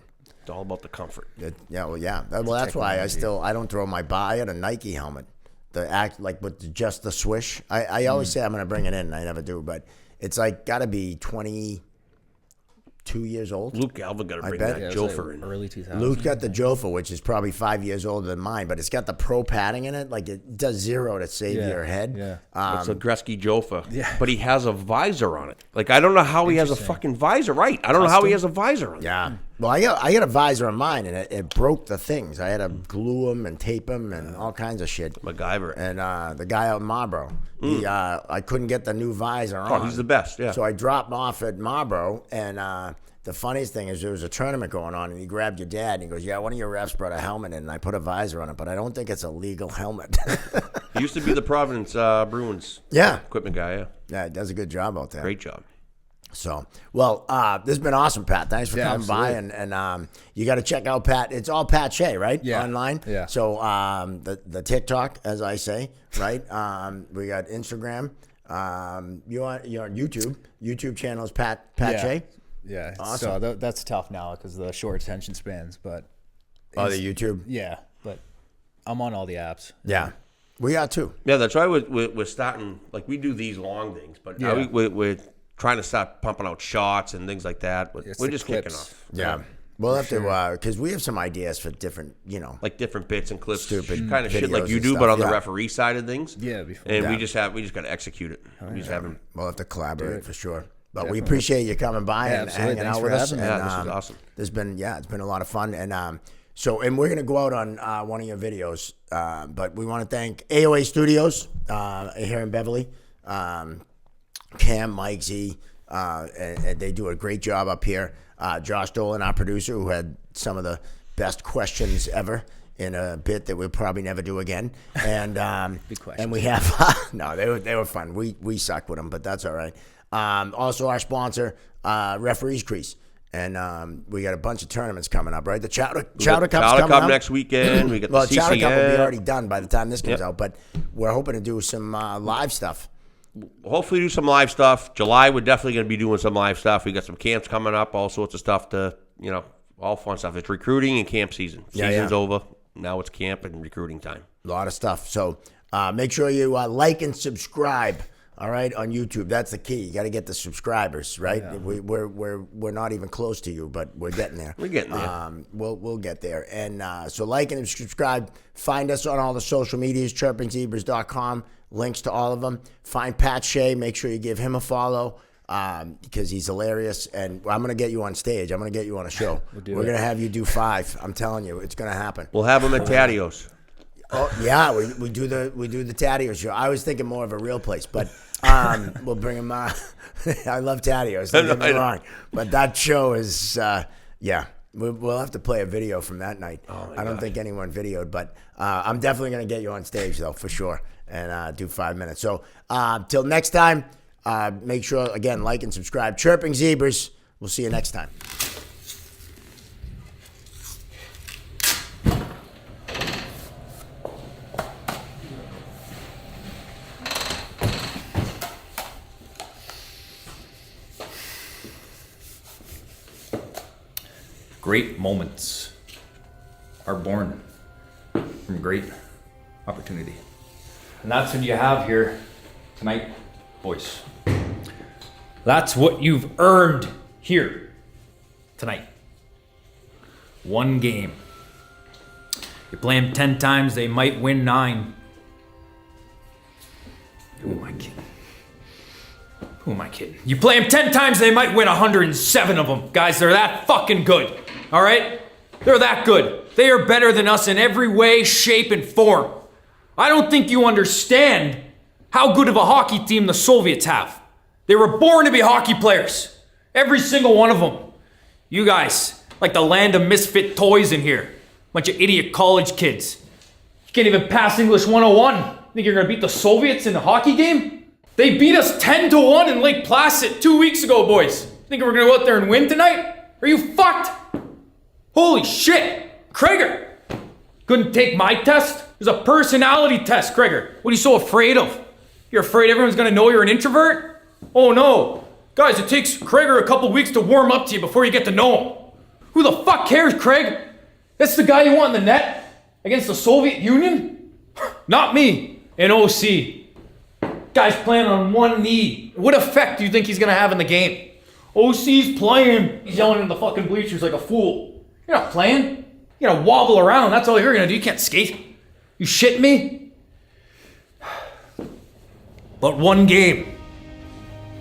It's all about the comfort. Well, that's why I don't throw my I had a Nike helmet. The act like with just the swish. I always say I'm going to bring it in, and I never do, but it's like got to be 22 years old. Luke Galvin got to bring bet. that Jofer in. Early 2000s. Luke got the Jofa, which is probably 5 years older than mine, but it's got the pro padding in it. Like it does 0 to save your head. Yeah. It's a Gretzky Jofa. Yeah. But he has a visor on it. Like, I don't know how he has a fucking visor. Right. I don't know how he has a visor on it. Yeah. Well, I got a visor on mine, and it broke the things. I had to glue them and tape them and all kinds of shit. MacGyver. And the guy out in Marlboro, I couldn't get the new visor on. Oh, he's the best, yeah. So I dropped off at Marlboro, and the funniest thing is there was a tournament going on, and he grabbed your dad, and he goes, yeah, one of your refs brought a helmet in, and I put a visor on it, but I don't think it's a legal helmet. He used to be the Providence Bruins equipment guy, yeah. Yeah, he does a good job out there. Great job. So, well, this has been awesome, Pat. Thanks for coming by, and you got to check out Pat. It's all Pat Shay, right? Yeah. Online. Yeah. So the TikTok, as I say, right? We got Instagram. You're on YouTube. YouTube channel is Pat Shay. Yeah. Awesome. So that's tough now because of the short attention spans, but. Oh, the YouTube. Yeah, but I'm on all the apps. Yeah. We are too. Yeah, that's why we're starting, like we do these long things, but now we're trying to start pumping out shots and things like that. But we're just kicking off. Yeah. We'll have to, because we have some ideas for different, like different bits and clips, stupid kind of shit like videos you and do, stuff, but on the referee side of things. Yeah, before. And we just got to execute it. We just haven't. We'll have to collaborate for sure. But we appreciate you coming by and hanging out with us. Yeah, this was awesome. It's been a lot of fun. And we're gonna go out on one of your videos. But we want to thank AOA Studios here in Beverly, Cam, Mike Z. And they do a great job up here. Josh Dolan, our producer, who had some of the best questions ever in a bit that we'll probably never do again. And and we have no, they were fun. We suck with them, but that's all right. Also, our sponsor, Referees Crease. And we got a bunch of tournaments coming up, right? The Chowder Cup's coming up next weekend. We got the Chowder CCN. Cup will be already done by the time this comes out, but we're hoping to do some live stuff. Hopefully do some live stuff. July, we're definitely going to be doing some live stuff. We got some camps coming up, all sorts of stuff all fun stuff. It's recruiting and camp season. Season's over. Now it's camp and recruiting time. A lot of stuff. So make sure you like and subscribe. All right, on YouTube, that's the key. You got to get the subscribers, right? Yeah. We're not even close to you, but we're getting there. We're getting there. We'll get there. And so like and subscribe. Find us on all the social medias, chirpingzebras.com. Links to all of them. Find Pat Shay. Make sure you give him a follow because he's hilarious. And I'm going to get you on stage. I'm going to get you on a show. We're going to have you do 5. I'm telling you, it's going to happen. We'll have him at Tadio's. Oh yeah, we do the Taddeo show. I was thinking more of a real place, but we'll bring him. I love Taddeo's. Don't get me wrong, but that show is We'll have to play a video from that night. I don't think anyone videoed, but I'm definitely going to get you on stage though for sure and do 5 minutes. So till next time, make sure again like and subscribe. Chirping Zebras. We'll see you next time. Great moments are born from great opportunity. And that's what you have here tonight, boys. That's what you've earned here tonight. 1 game. You play them 10 times, they might win 9. Who am I kidding? Who am I kidding? You play them 10 times, they might win 107 of them. Guys, they're that fucking good. All right? They're that good. They are better than us in every way, shape, and form. I don't think you understand how good of a hockey team the Soviets have. They were born to be hockey players. Every single one of them. You guys, like the land of misfit toys in here. Bunch of idiot college kids. You can't even pass English 101. Think you're gonna beat the Soviets in a hockey game? They beat us 10-1 in Lake Placid 2 weeks ago, boys. Think we're gonna go out there and win tonight? Are you fucked? Holy shit! Krager! Couldn't take my test? It was a personality test, Krager. What are you so afraid of? You're afraid everyone's gonna know you're an introvert? Oh no. Guys, it takes Krager a couple weeks to warm up to you before you get to know him. Who the fuck cares, Craig? That's the guy you want in the net against the Soviet Union? Not me. An OC. Guy's playing on one knee. What effect do you think he's gonna have in the game? OC's playing. He's yelling in the fucking bleachers like a fool. You're not playing. You're gonna wobble around. That's all you're gonna do. You can't skate. You shit me? But one game.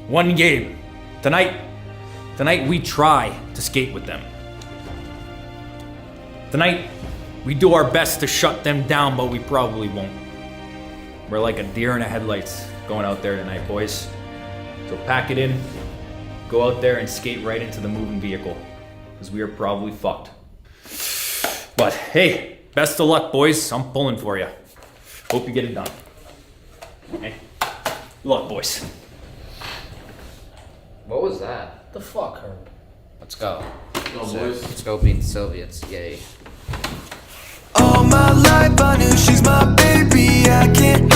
One game. Tonight we try to skate with them. Tonight, we do our best to shut them down, but we probably won't. We're like a deer in the headlights going out there tonight, boys. So pack it in, go out there and skate right into the moving vehicle, because we are probably fucked. But hey, best of luck, boys. I'm pulling for you. Hope you get it done. Okay? Good luck, boys. What was that? The fuck, Herb? Let's go. Go, boys. Let's go beat the Soviets. Yay. All my life I knew she's my baby. I can't